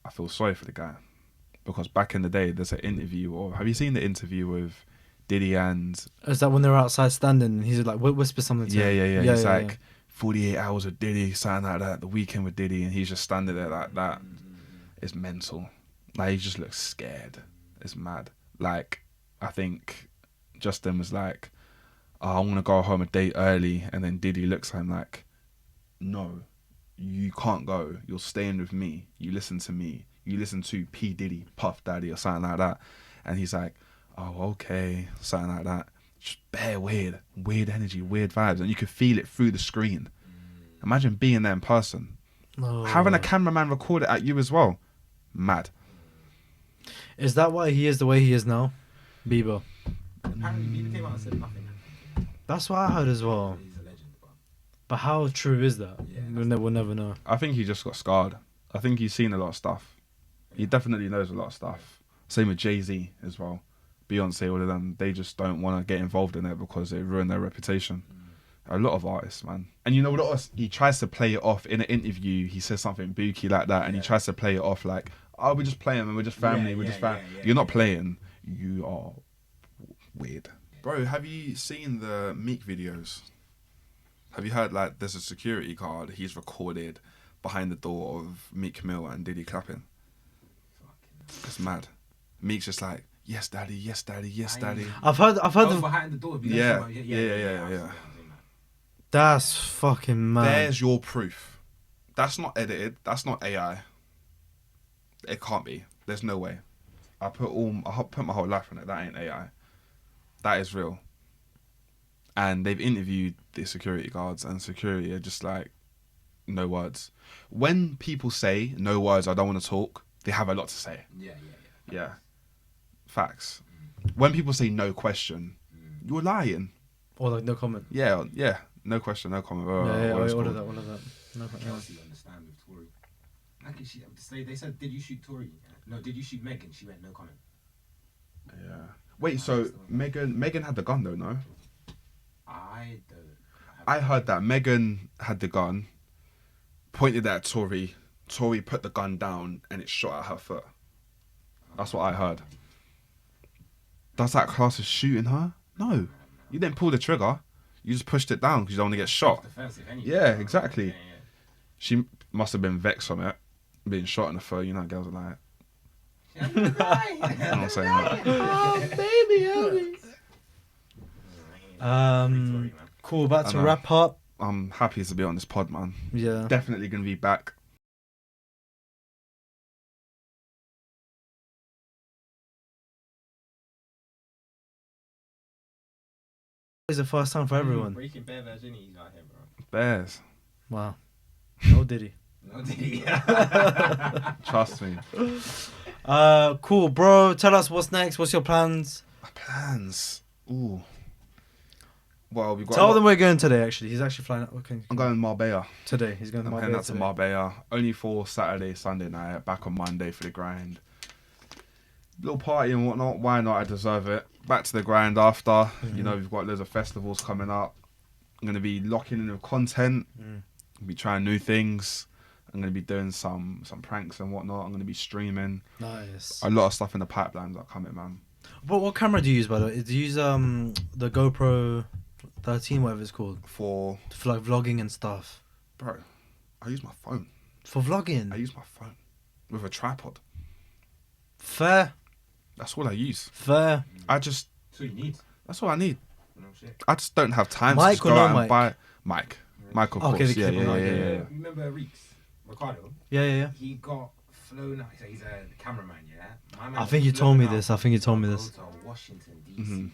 I feel sorry for the guy. Because back in the day, there's an interview, or have you seen the interview with Diddy and... Is that when they're outside standing and he's like, whisper something to him? Yeah. He's like, 48 hours with Diddy, something like that, the weekend with Diddy, and he's just standing there like that. It's mental. Like, he just looks scared. It's mad. Like, I think Justin was like, oh, I want to go home a day early, and then Diddy looks at him like, no, you can't go. You're staying with me. You listen to me. You listen to P. Diddy, Puff Daddy, or something like that. And he's like, oh, okay, something like that. Just bare weird energy, weird vibes, and you could feel it through the screen. Imagine being there in person. Oh. Having a cameraman record it at you as well. Mad. Is that why he is the way he is now? Bieber. Apparently, Bieber came out and said nothing. That's what I heard as well. He's a legend, But how true is that? Yeah, We'll never know. I think he just got scarred. I think he's seen a lot of stuff. He definitely knows a lot of stuff. Same with Jay-Z as well. Beyonce, all of them, they just don't want to get involved in it because it ruined their reputation. A lot of artists, man. And you know what else? He tries to play it off in an interview. He says something booky like that, and he tries to play it off like, "Oh, we're just playing, and we're just family. We're just family." You're not playing. You are weird, bro. Have you seen the Meek videos? Have you heard like there's a security guard he's recorded behind the door of Meek Mill and Diddy clapping? It's mad. Meek's just like, "Yes, daddy. Yes, daddy. Yes, daddy." I've heard behind the door. Yeah. That's fucking mad. There's your proof. That's not edited. That's not AI. It can't be. There's no way. I put my whole life on it. That ain't AI. That is real. And they've interviewed the security guards, and security are just like, no words. When people say no words, I don't want to talk, they have a lot to say. Yeah. Facts. When people say no question, you're lying. Or like no comment. Yeah. No question, no comment. All of that. No, Kelsey understand with Tory. Like they said, did you shoot Tory? No, did you shoot Megan? She went no comment. Yeah. Wait, so Megan had the gun though, no? I heard that Megan had the gun, pointed at Tory. Tory put the gun down and it shot at her foot. That's what I heard. Does that class as shooting her? No. You didn't pull the trigger. You just pushed it down because you don't want to get shot. Yeah, exactly. Yeah. She must have been vexed from it, being shot in the foot. You know, girls are like, you know what I'm saying? Like, oh, baby, help me. Cool, about to wrap up. I'm happy to be on this pod, man. Yeah. Definitely going to be back. It's the first time for everyone. Breaking Bear version, he's out here, bro. Bears. Wow. No Diddy. No Diddy. Trust me. Cool, bro. Tell us what's next. What's your plans? Plans? Ooh. Well, we've got. Tell them we're going today. Actually, he's actually flying. Okay. I'm going to Marbella Today. He's going to Marbella. I'm heading out to Marbella. Only for Saturday, Sunday night. Back on Monday for the grind. Little party and whatnot. Why not? I deserve it. Back to the grind after. Mm-hmm. You know, we've got loads of festivals coming up. I'm going to be locking in with content. I'll be trying new things. I'm going to be doing some pranks and whatnot. I'm going to be streaming. Nice. A lot of stuff in the pipelines are coming, man. But what camera do you use, by the way? Do you use the GoPro 13, whatever it's called? For like vlogging and stuff. Bro, I use my phone. For vlogging? I use my phone. With a tripod. Fair. That's all I use. Fair. That's what you need. That's all I need. No shit. I just don't have time Mike to just go out and Mike? buy Mike. Mike, of course. Yeah. Remember Ricardo? Yeah. He got flown out. So he's a cameraman, yeah? My man I think you told me this. to Washington, D.C.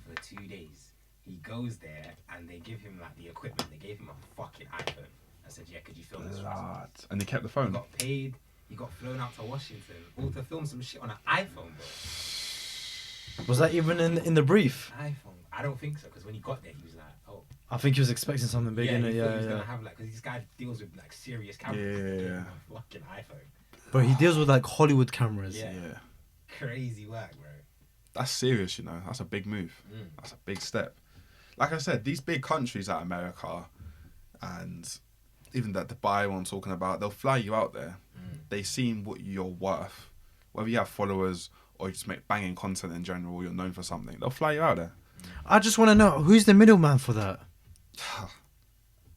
for 2 days. He goes there and they give him like the equipment. They gave him a fucking iPhone. I said, yeah, could you film this for us? And they kept the phone. He got paid. He got flown out to Washington all to film some shit on an iPhone, bro. Was that even in the brief? iPhone? I don't think so, because when he got there, he was like, oh. I think he was expecting something big in it. He was gonna have like, because this guy deals with like serious cameras. Yeah. Fucking iPhone. But he deals with like Hollywood cameras. Yeah. Crazy work, bro. That's serious, you know. That's a big move. That's a big step. Like I said, these big countries like America and even that Dubai one I'm talking about, they'll fly you out there. They see what you're worth. Whether you have followers or you just make banging content in general, or you're known for something, they'll fly you out there. I just want to know, who's the middleman for that?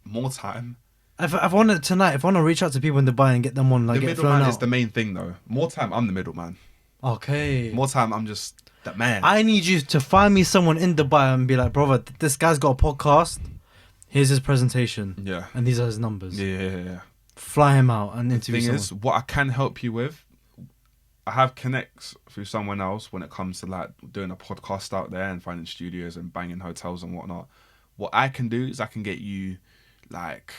More time. If I want to reach out to people in Dubai and get them on, like, the get flown middleman out. is the main thing, though. More time, I'm the middleman. Okay. More time, I'm just that man. I need you to find me someone in Dubai and be like, brother, this guy's got a podcast. Here's his presentation. Yeah. And these are his numbers. Yeah. Fly him out and interview someone. The thing is, what I can help you with, I have connects through someone else when it comes to like doing a podcast out there and finding studios and banging hotels and whatnot. What I can do is I can get you like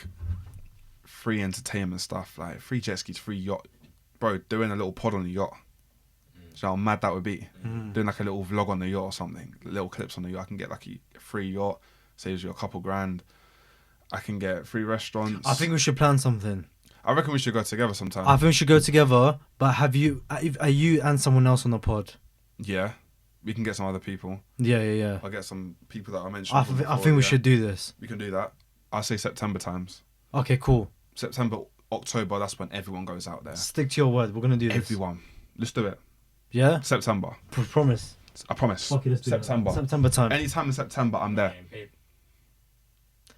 free entertainment stuff, like free jet skis, free yacht. Bro, doing a little pod on the yacht. So how mad that would be. Doing like a little vlog on the yacht or something. Little clips on the yacht. I can get like a free yacht. Saves you a couple grand. I can get free restaurants. I think we should plan something. I reckon we should go together sometime. I think we should go together, but are you and someone else on the pod? Yeah. We can get some other people. Yeah. I'll get some people that I mentioned. I think we should do this. We can do that. I'll say September times. Okay, cool. September, October, that's when everyone goes out there. Stick to your word. We're going to do this. Everyone. Let's do it. Yeah? September. Promise. I promise. Fuck it, let's do September. It. September time. Anytime in September, I'm there.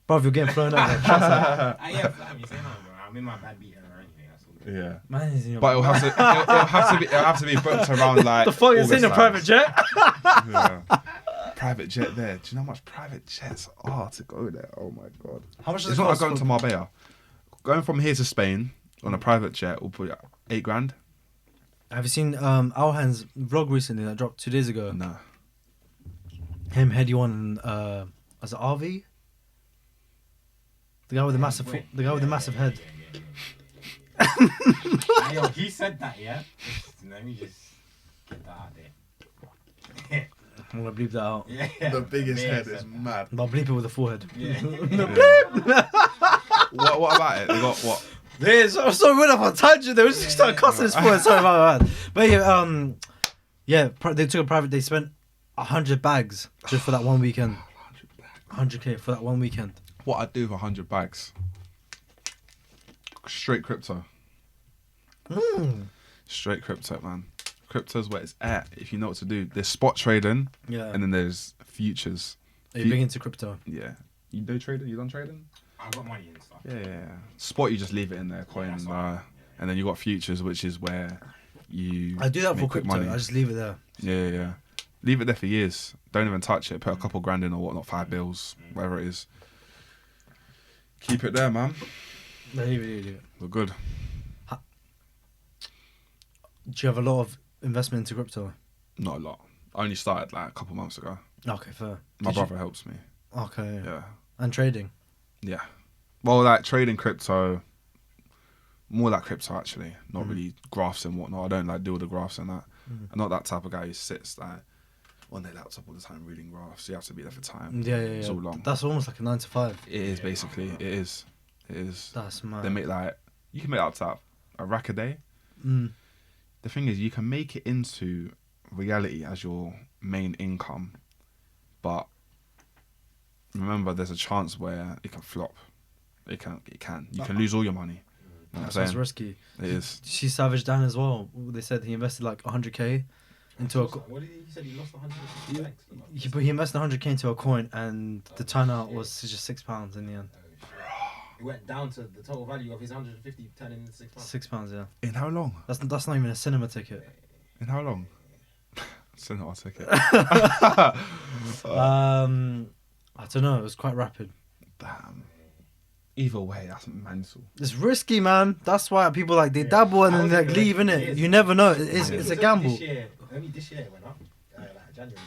Bro, you're getting flown out. Trust me. I am saying that, bro. I'm in my bad beat era anyway. That's all good. Yeah. Man is in your But it'll have to be booked around like the fuck is in a August private jet? Yeah. Private jet there. Do you know how much private jets are to go there? Oh my god. How much does It's it not like cost? going to Marbella. Going from here to Spain on a private jet will put $8,000. Have you seen Alhan's vlog recently that dropped 2 days ago? Nah. Him, Heady One, and was it RV? The guy with the massive, the guy with the massive head. Hey, yo, he said that, yeah? Let me just get that out there. I'm gonna bleep that out. Yeah. The biggest Mayor head said is that. mad. But I'll bleep it with a forehead. Yeah. What about it? They got what? This, I'm so good off on tangent. They was just start cussing his forehead. Sorry about that. But yeah, they took a private. They spent 100 bags just for that one weekend. 100k for that one weekend. What I'd do for 100 bags? Straight crypto. Straight crypto, man. Crypto's where it's at. If you know what to do, there's spot trading, Yeah. and then there's futures. Are you big into crypto? Yeah. You do trading? You done trading? I got money and stuff. Yeah. Spot, you just leave it in there, coin, that's what and then you got futures, which is where you. I do that for make quick crypto. I just leave it there. Yeah. Leave it there for years. Don't even touch it. Put a couple grand in or whatnot, 5 bills, whatever it is. Keep it there, man. No, leave it. We're good. Do you have a lot of investment into crypto? Not a lot. I only started like a couple months ago. Okay, fair. My brother helps me. Okay. Yeah. And trading. Yeah. Well, like trading crypto, more like crypto actually, not really graphs and whatnot. I don't like deal with the graphs and that. I'm not that type of guy who sits like on their laptop all the time reading graphs. You have to be there for time. Yeah. It's all long. That's almost like a 9 to 5. It is basically. It is. That's mad. They make like, you can make up to a rack a day. The thing is, you can make it into reality as your main income, but remember, there's a chance where it can flop. It can. You can lose all your money. You know what I'm Sounds saying? risky. It is. Did you see Savage Dan as well? They said he invested like 100k into a. What did he said? He lost 100 bags. He invested 100k into a coin, and the turnout was just £6 in the end. It went down to the total value of his 150 turning into £6. £6, yeah. In how long? That's not even a cinema ticket. In how long? Still not a ticket. I don't know. It was quite rapid. Damn. Either way, that's mental. It's risky, man. That's why people like they dabble and then they like leave in it. You never know. It's a gamble. Only this year it went up. Like January.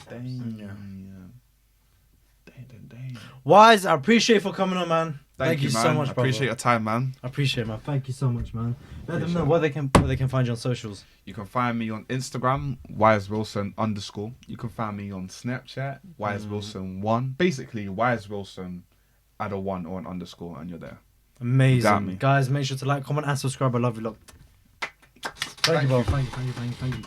Dang. Wyse, I appreciate you for coming on, man. Thank you man. so much, I brother. appreciate your time, man. I appreciate it, man. Thank you so much, man. Let them know where they can find you on socials. You can find me on Instagram, Wyse Wilson _. You can find me on Snapchat, Wyse Wilson 1. Basically, Wyse Wilson, add a 1 or an underscore, and you're there. Got me. Amazing. Guys, make sure to like, comment, and subscribe. I love you, lot. Thank you, bro. Thank you.